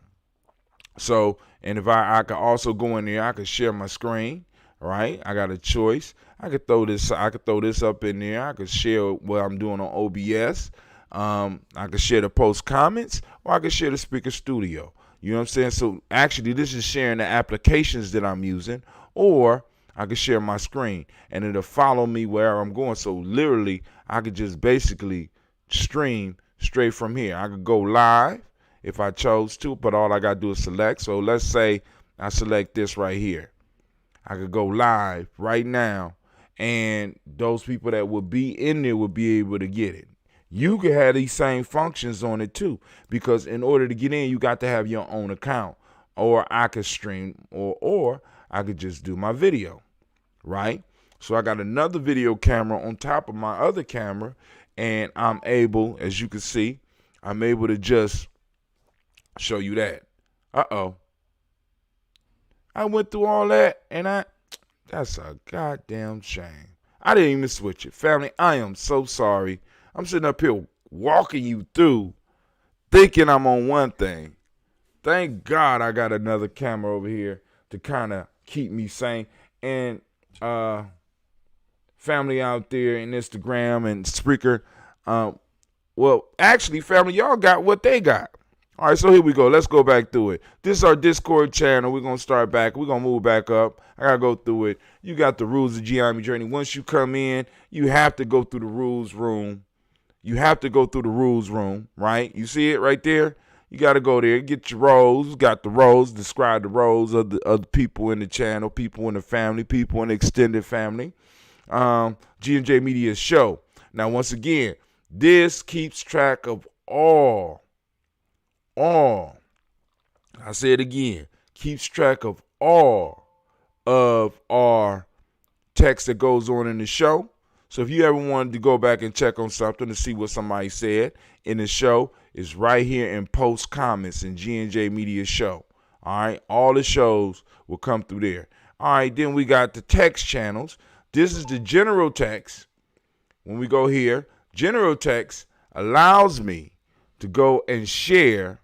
So, and if I could also go in there, I could share my screen, right? I got a choice. I could throw this up in there. I could share what I'm doing on OBS. I could share the post comments, or I could share the speaker studio. You know what I'm saying? So actually, this is sharing the applications that I'm using, or I could share my screen, and it'll follow me wherever I'm going. So literally, I could just basically stream straight from here. I could go live if I chose to, but all I got to do is select. So let's say I select this right here. I could go live right now, and those people that would be in there would be able to get it. You could have these same functions on it too, because in order to get in, you got to have your own account, or I could stream, or I could just do my video, right? So I got another video camera on top of my other camera, and I'm able, as you can see, I'm able to just show you that. I went through all that, and that's a goddamn shame. I didn't even switch it. Family, I am so sorry. I'm sitting up here walking you through, thinking I'm on one thing. Thank God I got another camera over here to kind of keep me sane. And family out there in Instagram and Spreaker, well, actually, family, y'all got what they got. All right, so here we go. Let's go back through it. This is our Discord channel. We're going to start back. We're going to move back up. I got to go through it. You got the rules of Gye-Nyame Journey. Once you come in, you have to go through the rules room. You have to go through the rules room, right? You see it right there? You got to go there, get your roles. Got the roles, describe the roles of the people in the channel, people in the family, people in the extended family. G&J Media Show. Now, once again, this keeps track of all, I say it again, keeps track of all of our text that goes on in the show. So if you ever wanted to go back and check on something to see what somebody said in the show, it's right here in post comments in G&J Media Show. All right, all the shows will come through there. All right, then we got the text channels. This is the general text. When we go here, general text allows me to go and share,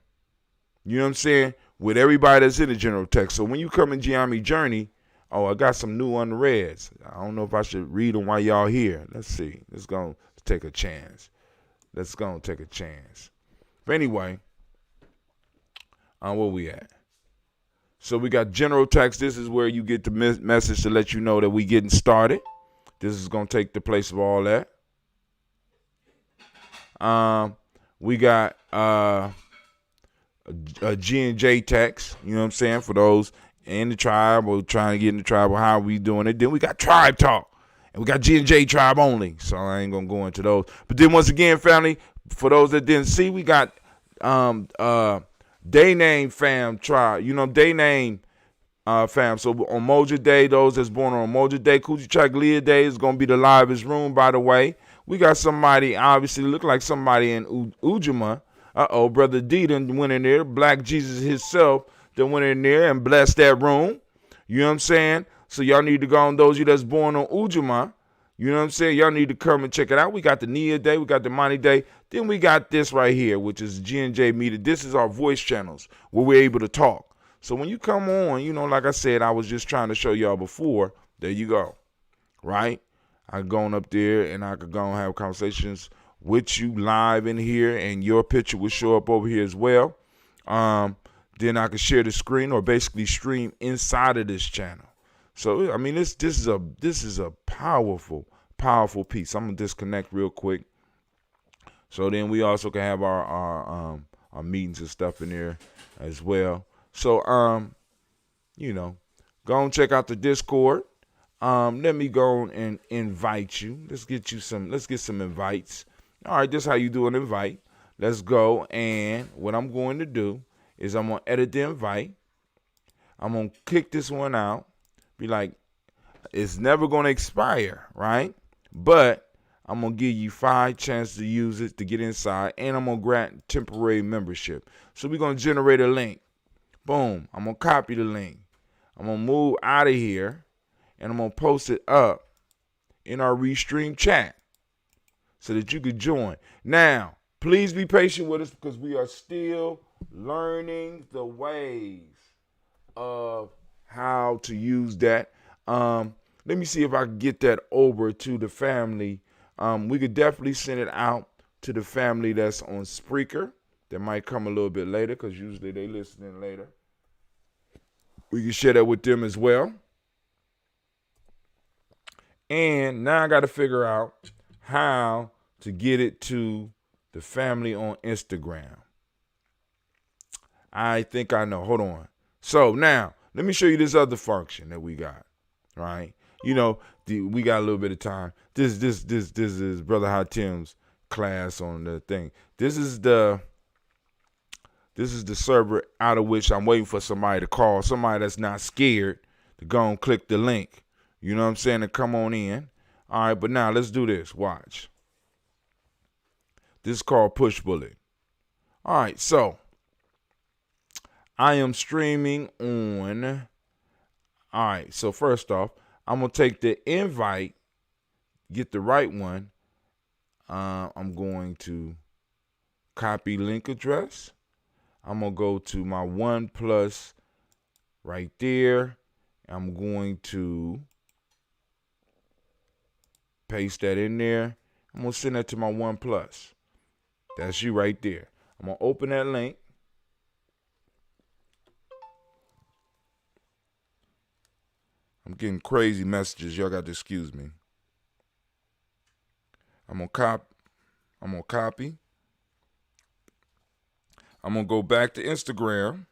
you know what I'm saying, with everybody that's in the general text. So when you come in Gye-Nyame Journey, oh, I got some new unreads. I don't know if I should read them while y'all here. Let's see. Let's go take a chance. Let's go take a chance. But anyway, where we at? So we got general text. This is where you get the message to let you know that we getting started. This is going to take the place of all that. We got a G&J text, you know what I'm saying, for those in the tribe or trying to get in the tribe or how we doing it. Then we got Tribe Talk, and we got G&J Tribe only, so I ain't going to go into those. But then once again, family, for those that didn't see, we got Day Name Fam Tribe, you know, Day Name fam. So on Moja Day, those that's born on Moja Day, Kuji Chagalia Day is going to be the livest room, by the way. We got somebody, obviously, look like somebody in Ujima. Brother D done went in there. Black Jesus himself done went in there and blessed that room. You know what I'm saying? So y'all need to go on those of you that's born on Ujima. You know what I'm saying? Y'all need to come and check it out. We got the Nia Day. We got the Monty Day. Then we got this right here, which is G&J Media. This is our voice channels where we're able to talk. So when you come on, you know, like I said, I was just trying to show y'all before. There you go. Right? I could go on up there and I could go and have conversations with you live in here, and your picture will show up over here as well. Then I could share the screen or basically stream inside of this channel. So I mean, this is a powerful piece. I'm gonna disconnect real quick. So then we also can have our meetings and stuff in there as well. So you know, go and check out the Discord. Let me go and invite you. Let's get some invites. All right, this is how you do an invite. Let's go, and what I'm going to do is I'm gonna edit the invite. I'm gonna kick this one out. Be like, it's never gonna expire, right? But I'm gonna give you 5 chances to use it to get inside, and I'm gonna grant temporary membership. So we're gonna generate a link. Boom. I'm gonna copy the link. I'm gonna move out of here, and I'm gonna post it up in our Restream chat so that you could join. Now, please be patient with us because we are still learning the ways of how to use that. Let me see if I can get that over to the family. We could definitely send it out to the family that's on Spreaker. That might come a little bit later because usually they listening later. We can share that with them as well. And now I got to figure out how to get it to the family on Instagram. I think I know. Hold on. So now, let me show you this other function that we got, right? You know, we got a little bit of time. This is Brother Hatim's class on the thing. This is the server out of which I'm waiting for somebody to call, somebody that's not scared to go and click the link. You know what I'm saying? To come on in. All right, but now let's do this. Watch. This is called Push Bullet. All right, so I am streaming on. All right, so first off, I'm going to take the invite, get the right one. I'm going to copy link address. I'm going to go to my OnePlus right there. I'm going to paste that in there. I'm going to send that to my OnePlus. That's you right there. I'm going to open that link. I'm getting crazy messages. Y'all got to excuse me. I'm going to copy. I'm going to go back to Instagram.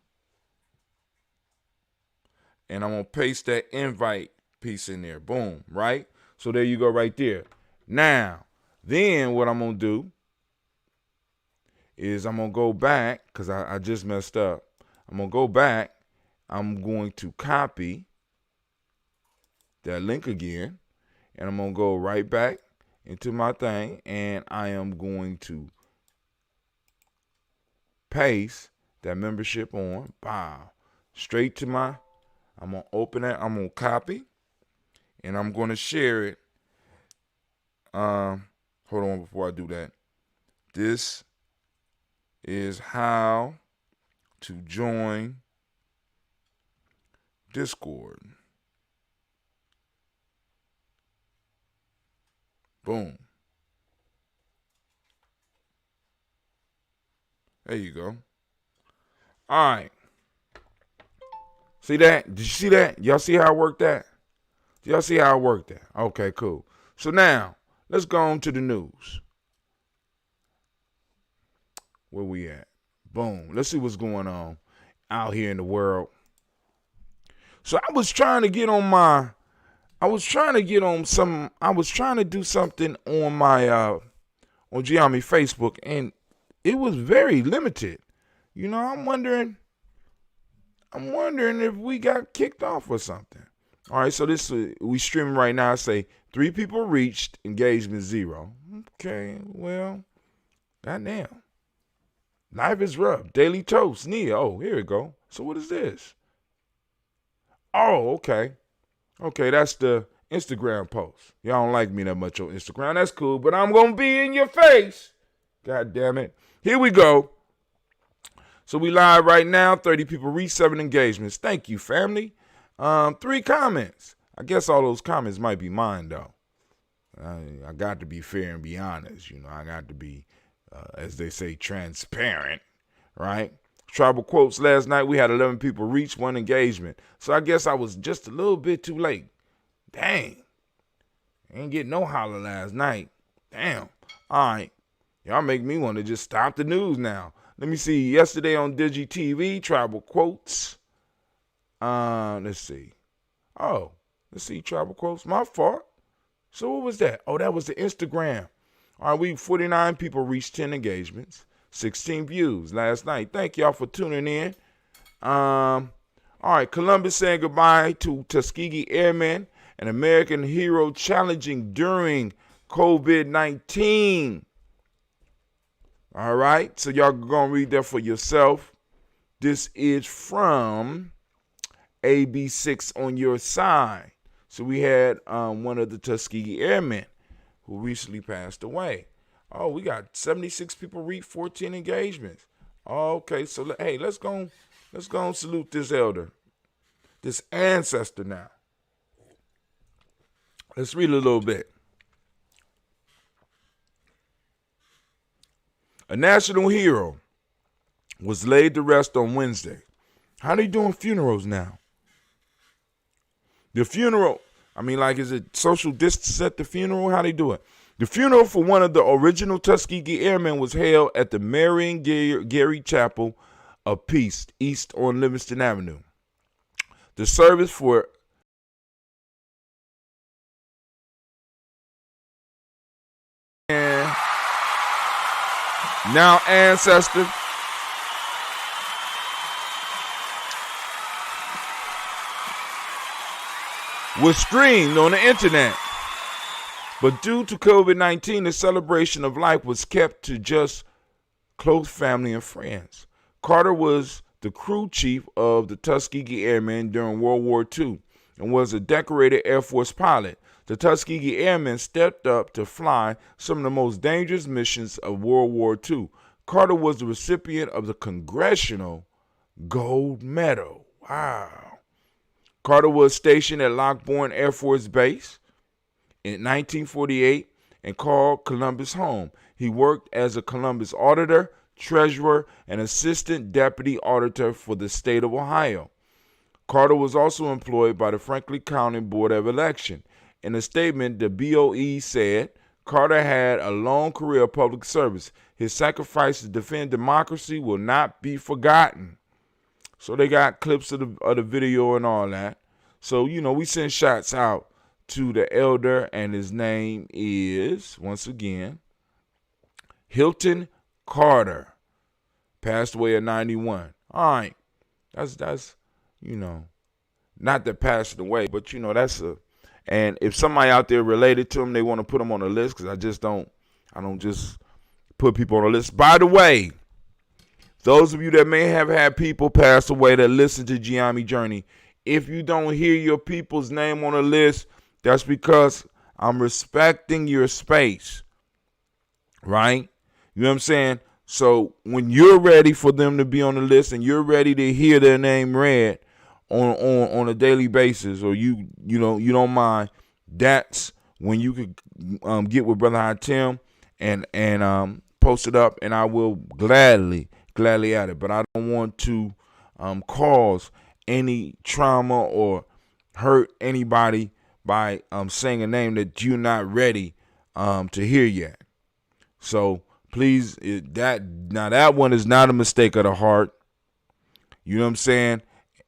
And I'm going to paste that invite piece in there. Boom, right? So there you go right there. Now, then what I'm going to do is I'm going to go back because I just messed up. I'm going to go back. I'm going to copy that link again. And I'm going to go right back into my thing. And I am going to paste that membership on. Wow. Straight to my, I'm going to open it. I'm going to copy. And I'm going to share it. Hold on before I do that. This is how to join Discord. Boom. There you go. All right. See that? Did you see that? Y'all see how I worked that? Y'all see how I worked that? Okay, cool. So now, let's go on to the news. Where we at? Boom. Let's see what's going on out here in the world. So I was trying to do something on my on Gye-Nyame Facebook, and it was very limited. You know, I'm wondering if we got kicked off or something. All right, so this we streaming right now. I say 3 people reached, engagement 0. Okay, well, goddamn. Life is rough. Daily Toast, Nia. Oh, here we go. So what is this? Oh, okay. Okay, that's the Instagram post. Y'all don't like me that much on Instagram. That's cool, but I'm going to be in your face. God damn it. Here we go. So we live right now. 30 people reach, 7 engagements. Thank you, family. 3 comments. I guess all those comments might be mine, though. I got to be fair and be honest. You know, I got to be, as they say, transparent, right? Tribal quotes last night. We had 11 people reach, 1 engagement. So I guess I was just a little bit too late. Dang. Ain't get no holler last night. Damn. All right. Y'all make me want to just stop the news now. Let me see. Yesterday on Digi TV, tribal quotes. Let's see. Oh, let's see. Tribal quotes. My fault. So what was that? Oh, that was the Instagram. All right, 49 people reached 10 engagements, 16 views last night. Thank y'all for tuning in. All right, Columbus saying goodbye to Tuskegee Airmen, an American hero challenging during COVID-19. All right, so y'all going to read that for yourself. This is from AB6 on your side. So we had one of the Tuskegee Airmen who recently passed away. Oh, we got 76 people read 14 engagements. Okay, so hey, let's go and salute this elder, this ancestor now. Let's read a little bit. A national hero was laid to rest on Wednesday. How they doing funerals now? The funeral, is it social distance at the funeral? How they do it? The funeral for one of the original Tuskegee Airmen was held at the Marion Gary Chapel of Peace, east on Livingston Avenue. The service for now ancestor was streamed on the internet. But due to COVID-19, the celebration of life was kept to just close family and friends. Carter was the crew chief of the Tuskegee Airmen during World War II and was a decorated Air Force pilot. The Tuskegee Airmen stepped up to fly some of the most dangerous missions of World War II. Carter was the recipient of the Congressional Gold Medal. Wow. Carter was stationed at Lockbourne Air Force Base in 1948 and called Columbus home. He worked as a Columbus auditor, treasurer, and assistant deputy auditor for the state of Ohio. Carter was also employed by the Franklin County Board of Election. In a statement, the BOE said, Carter had a long career of public service. His sacrifice to defend democracy will not be forgotten. So they got clips of the video and all that. So, we send shots out to the elder, and his name is, once again, Hilton Carter. Passed away at 91. All right. That's not that passed away, but, and if somebody out there related to him, they want to put him on the list, because I don't just put people on the list. By the way, those of you that may have had people pass away that listen to Gye-Nyame Journey, if you don't hear your people's name on the list, that's because I'm respecting your space, right? You know what I'm saying? So when you're ready for them to be on the list and you're ready to hear their name read on a daily basis, or you don't mind, that's when you could get with Brother High Tim and post it up, and I will gladly at it. But I don't want to cause any trauma or hurt anybody by saying a name that you're not ready to hear yet. So please, that one is not a mistake of the heart. You know what I'm saying?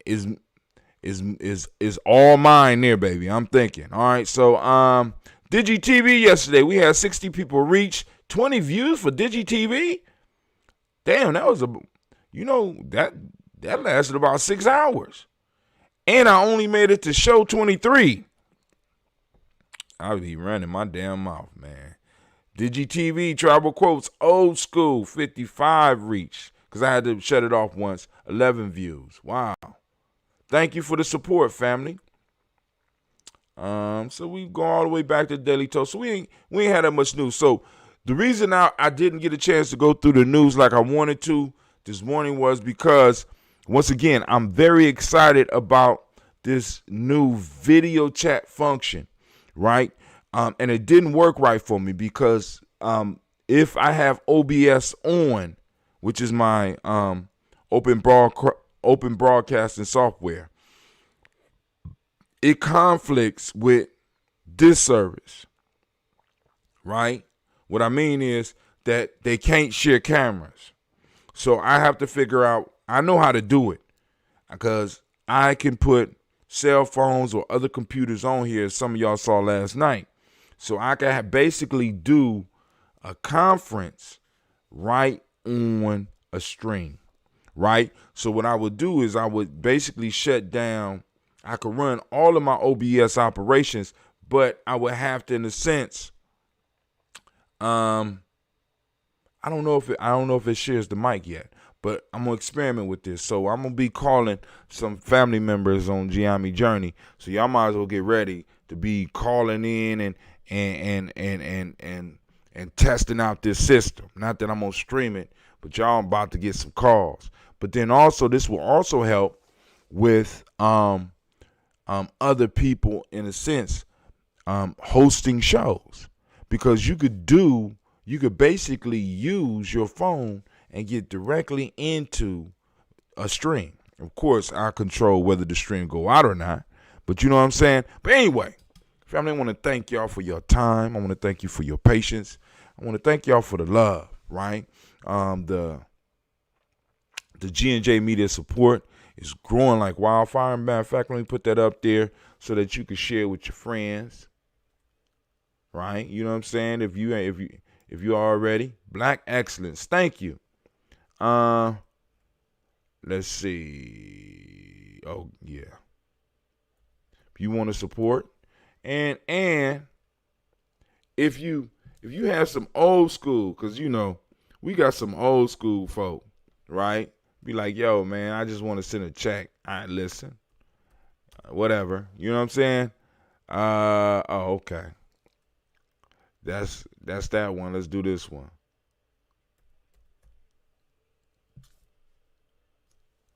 Is all mine there, baby. I'm thinking. All right. So Digi TV yesterday, we had 60 people reach, 20 views for Digi TV. Damn, that was that lasted about 6 hours. And I only made it to show 23. I'll be running my damn mouth, man. Digi TV, tribal quotes, old school, 55 reach. Because I had to shut it off once. 11 views. Wow. Thank you for the support, family. So we go all the way back to Daily Toast. So we ain't had that much news. So the reason I didn't get a chance to go through the news like I wanted to this morning was because, once again, I'm very excited about this new video chat function, right? And it didn't work right for me because if I have OBS on, which is my open broadcasting software, it conflicts with this service, right? What I mean is that they can't share cameras. So I have to figure out, I know how to do it because I can put cell phones or other computers on here, as some of y'all saw last night. So I can basically do a conference right on a stream, right? So what I would do is I would basically shut down. I could run all of my OBS operations, but I would have to, in a sense, I don't know if it shares the mic yet, but I'm gonna experiment with this. So I'm gonna be calling some family members on Gye-Nyame Journey. So y'all might as well get ready to be calling in and testing out this system. Not that I'm gonna stream it, but y'all about to get some calls. But then also this will also help with other people, in a sense, hosting shows, because you could basically use your phone and get directly into a stream. Of course, I control whether the stream go out or not, but you know what I'm saying? But anyway, family, I want to thank y'all for your time. I want to thank you for your patience. I want to thank y'all for the love, right? The G&J media support is growing like wildfire. Matter of fact, let me put that up there so that you can share with your friends, right? You know what I'm saying? If you already Black Excellence, thank you. Let's see. Oh yeah. If you want to support, and if you have some old school, because you know we got some old school folk, right? Be like, yo, man, I just want to send a check. All right, listen, whatever. You know what I'm saying? Okay. That's that one. Let's do this one.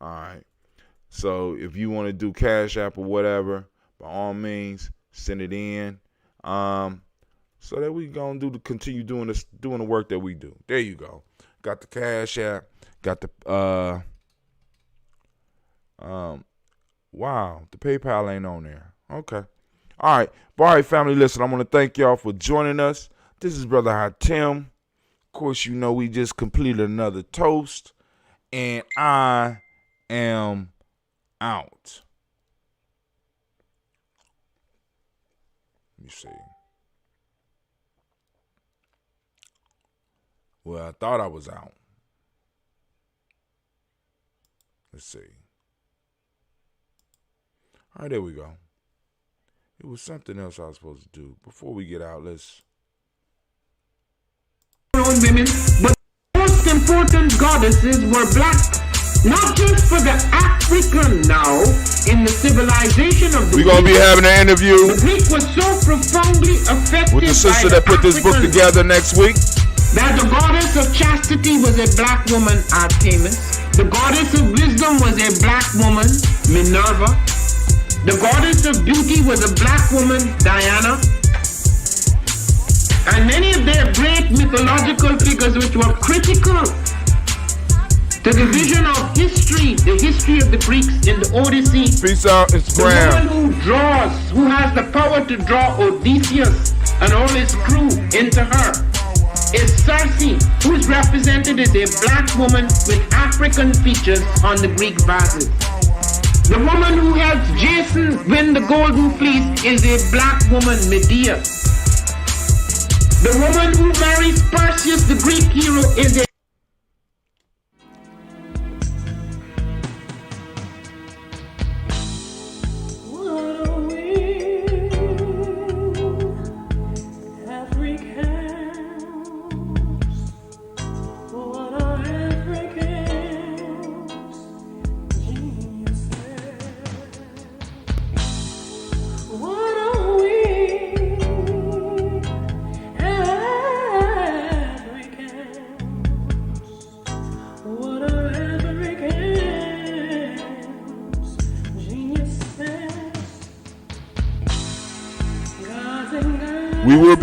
All right. So if you want to do Cash App or whatever, by all means, send it in. So that we gonna continue doing the work that we do. There you go. Got the Cash App. Got the wow, the PayPal ain't on there. Okay. All right, family, listen, I want to thank y'all for joining us. This is Brother Hatim. Of course, you know we just completed another toast, and I am out. Let me see. Well, I thought I was out. Let's see. All right, there we go. It was something else I was supposed to do. Before we get out, let's... Women, but most important goddesses were black. Not just for the African now, in the civilization of the We're going to be having an interview the Greek was so profoundly affected with the sister that put this book together next week. That the goddess of chastity was a black woman, Artemis. The goddess of wisdom was a black woman, Minerva. The goddess of beauty was a black woman, Diana. And many of their great mythological figures which were critical to the vision of history, the history of the Greeks in the Odyssey. Peace out, Instagram. The woman who has the power to draw Odysseus and all his crew into her is Circe, who is represented as a black woman with African features on the Greek vases. The woman who helps Jason win the golden fleece is a black woman, Medea. The woman who marries Perseus, the Greek hero, is a What a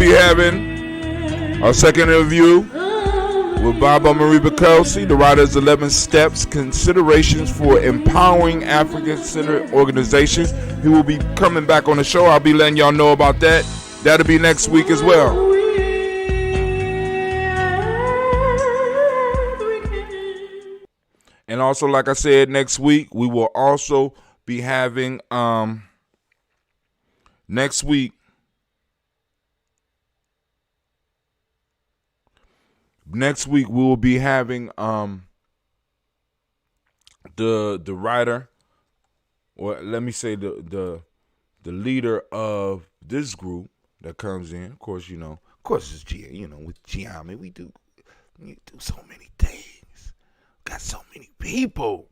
be having our second interview with Baba Marie Kelsey, the writer's 11 Steps, Considerations for Empowering African-Centered Organizations. He will be coming back on the show. I'll be letting y'all know about that. That'll be next week as well. And also, like I said, next week, we will also be having, next week we will be having the writer, or let me say the leader of this group that comes in. Of course, it's with Gye-Nyame, we do so many things. Got so many people,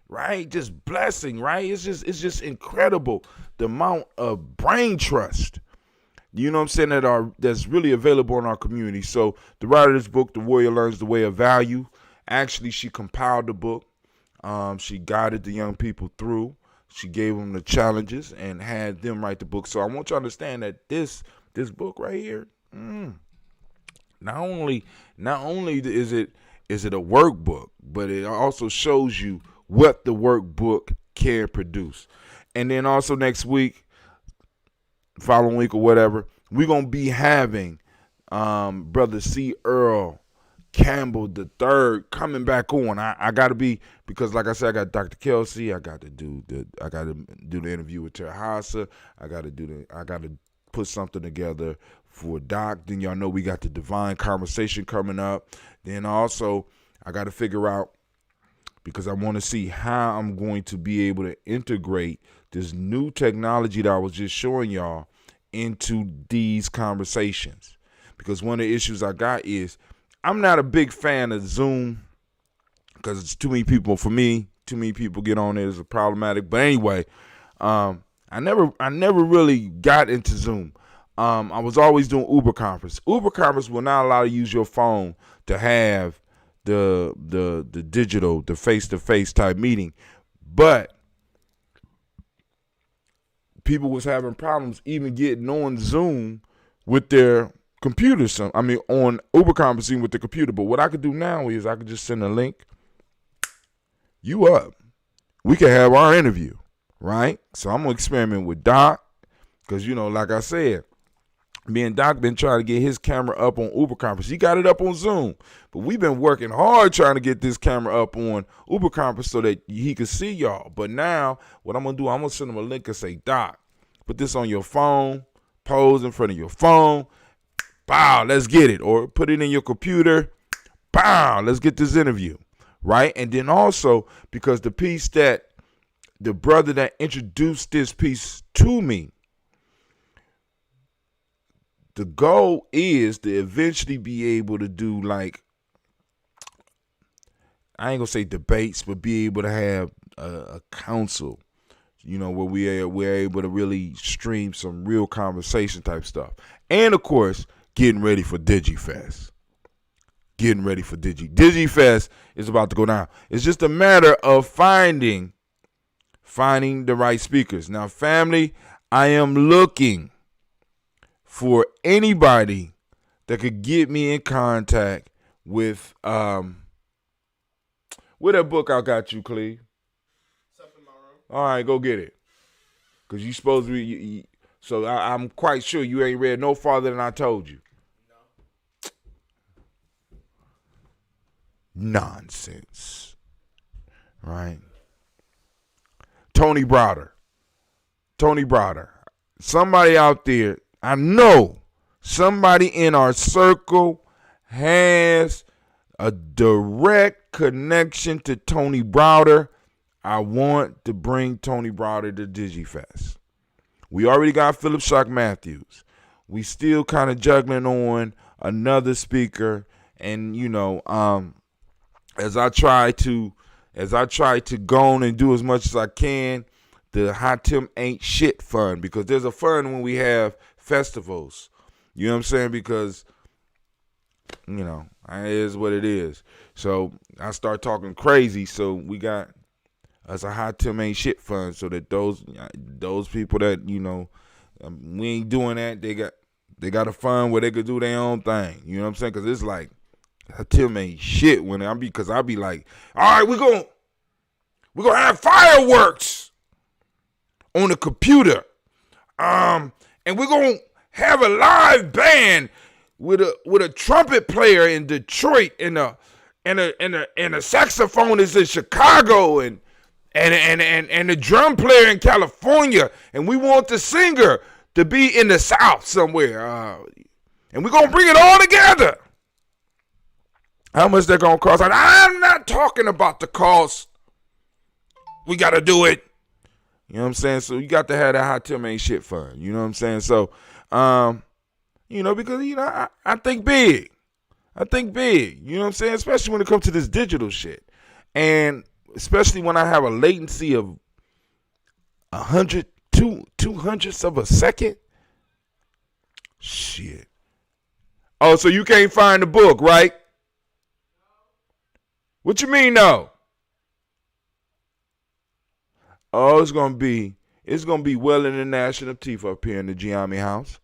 right? Just blessing, right? It's just incredible the amount of brain trust, you know what I'm saying, that's really available in our community. So the writer of this book, The Warrior Learns the Way of Value, actually she compiled the book. She guided the young people through. She gave them the challenges and had them write the book. So I want you to understand that this book right here, not only is it a workbook, but it also shows you what the workbook can produce. And then also next week, following week or whatever, we're going to be having Brother C. Earl Campbell III coming back on. I got to be, because like I said, I got Dr. Kelsey. I got to do the interview with Terhasa. I got to put something together for Doc. Then y'all know we got the Divine Conversation coming up. Then also I got to figure out, because I want to see how I'm going to be able to integrate this new technology that I was just showing y'all into these conversations. Because one of the issues I got is I'm not a big fan of Zoom, because it's too many people for me. Too many people get on it. It's problematic. But anyway, I never really got into Zoom. I was always doing Uber Conference. Uber Conference will not allow you to use your phone to have the digital, the face-to-face type meeting. But people was having problems even getting on Zoom with their computers. On Uber conferencing with the computer. But what I could do now is I could just send a link. You up. We can have our interview, right? So I'm going to experiment with Doc, because, like I said, me and Doc been trying to get his camera up on Uber Conference. He got it up on Zoom, but we've been working hard trying to get this camera up on Uber Conference so that he could see y'all. But now, what I'm going to do, I'm going to send him a link and say, Doc, put this on your phone, pose in front of your phone, bow, let's get it. Or put it in your computer, bow, let's get this interview, right? And then also, because the piece that the brother that introduced this piece to me, the goal is to eventually be able to do, like, I ain't gonna say debates, but be able to have a council, where we're able to really stream some real conversation type stuff. And of course, getting ready for DigiFest. DigiFest is about to go down. It's just a matter of finding the right speakers. Now, family, I am looking for anybody that could get me in contact with where that book I got you, Cleve? All right, go get it. Because you supposed to be, so I'm quite sure you ain't read no farther than I told you. No. Nonsense. Right? Tony Browder. Somebody out there, I know somebody in our circle has a direct connection to Tony Browder. I want to bring Tony Browder to DigiFest. We already got Philip Shock Matthews. We still kind of juggling on another speaker, and as I try to go on and do as much as I can, the Hot Tim Ain't Shit fund, because there's a fund when we have festivals. You know what I'm saying? Because it is what it is. So I start talking crazy. So we got us a Hot Tim Ain't Shit fund, so that those people that we ain't doing that, They got a fund where they could do their own thing. You know what I'm saying? Because it's like, Tim ain't shit when because I be like, all right, we're gonna have fireworks on the computer. And we're gonna have a live band with a trumpet player in Detroit and a saxophonist in Chicago and the drum player in California, and we want the singer to be in the South somewhere, and we're gonna bring it all together. How much they're gonna cost? I'm not talking about the cost. We gotta do it. You know what I'm saying? So you got to have that hot Tim ain't shit fun. You know what I'm saying? So, because I think big. I think big. You know what I'm saying? Especially when it comes to this digital shit, and especially when I have a latency of 2/200ths of a second. Shit. Oh, so you can't find the book, right? What you mean, no? Oh, it's gonna be well in the national teeth up here in the Gye-Nyame house.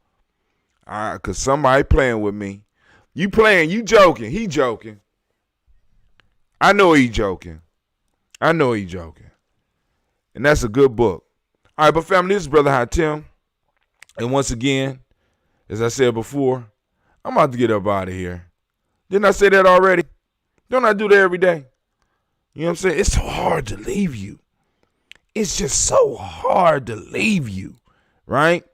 All right, cause somebody playing with me. You playing? You joking? He joking. I know he joking. And that's a good book. All right, but family, this is Brother Hot Tim. And once again, as I said before, I'm about to get up out of here. Didn't I say that already? Don't I do that every day? You know what I'm saying? It's so hard to leave you. It's just so hard to leave you, right?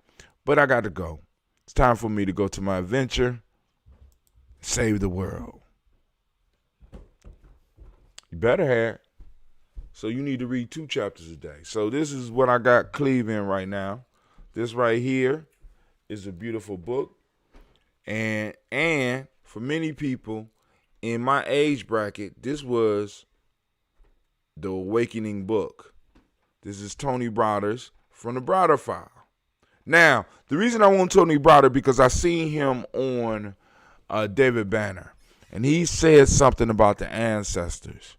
But I got to go. It's time for me to go to my adventure. Save the world. You better have. So you need to read 2 chapters a day. So this is what I got Cleve in right now. This right here is a beautiful book. And for many people in my age bracket, this was the awakening book. This is Tony Browder's from the Browder File. Now, the reason I want Tony Browder because I seen him on David Banner. And he said something about the ancestors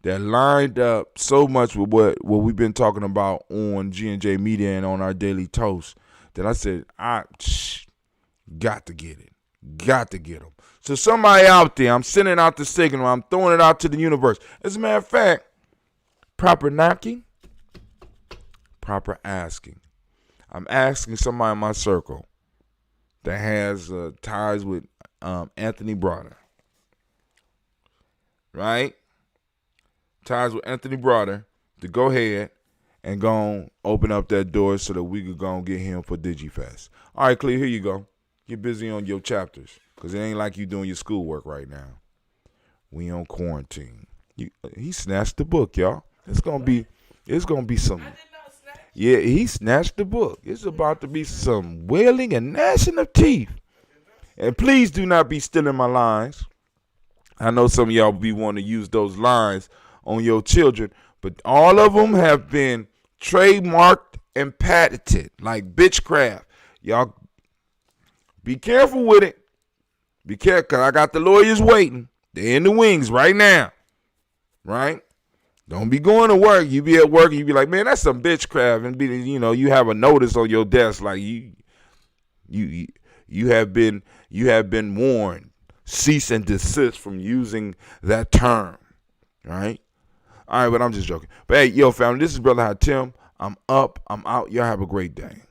that lined up so much with what we've been talking about on G&J Media and on our Daily Toast that I said, got to get it. Got to get them. So somebody out there, I'm sending out the signal. I'm throwing it out to the universe. As a matter of fact, proper knocking, proper asking. I'm asking somebody in my circle that has ties with Anthony Browder. Right? Ties with Anthony Browder to go ahead and go open up that door so that we could go and get him for DigiFest. All right, Cleve, here you go. Get busy on your chapters because it ain't like you doing your schoolwork right now. We on quarantine. He snatched the book, y'all. It's gonna be some. Yeah, he snatched the book. It's about to be some wailing and gnashing of teeth. And please do not be stealing my lines. I know some of y'all be wanting to use those lines on your children, but all of them have been trademarked and patented like bitchcraft. Y'all be careful with it. Be careful, because I got the lawyers waiting. They're in the wings right now. Right? Don't be going to work. You be at work and you be like, man, that's some bitchcraft. And you have a notice on your desk like you have been warned. Cease and desist from using that term. Right? All right, but I'm just joking. But hey, yo, family, this is Brother Hot Tim. I'm up. I'm out. Y'all have a great day.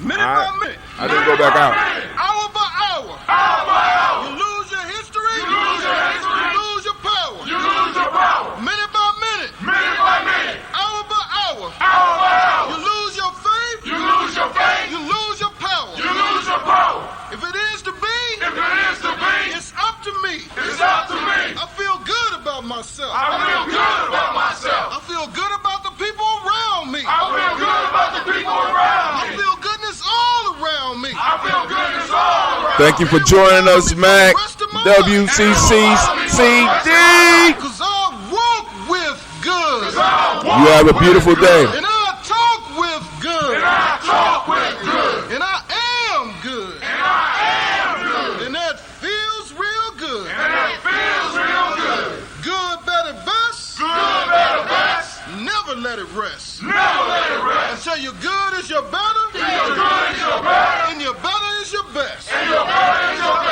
Minute by minute. I didn't go back out. Hour by hour. Hour by hour. You lose your history. You lose your history. You lose your power. You lose your power. Minute by minute. Minute by minute. Hour by hour. Hour by hour. You lose your faith. You lose your faith. You lose your power. You lose your power. If it is to be. If it is to be. It's up to me. It's up to me. I feel good about myself. I feel good about myself. I feel good about the people around me. I feel good about the people around me. I feel goodness all around me. I feel goodness all around me. Thank you for joining us, Mac. WCCCD. Cause I walk with good. You have a beautiful day. And I talk with good. And I talk with good. And I am good. And I am good. And that feels real good. And that feels real good. let it rest. Never let it rest. And say your good is your better. Your good is your better. And your better is your best. And your better is your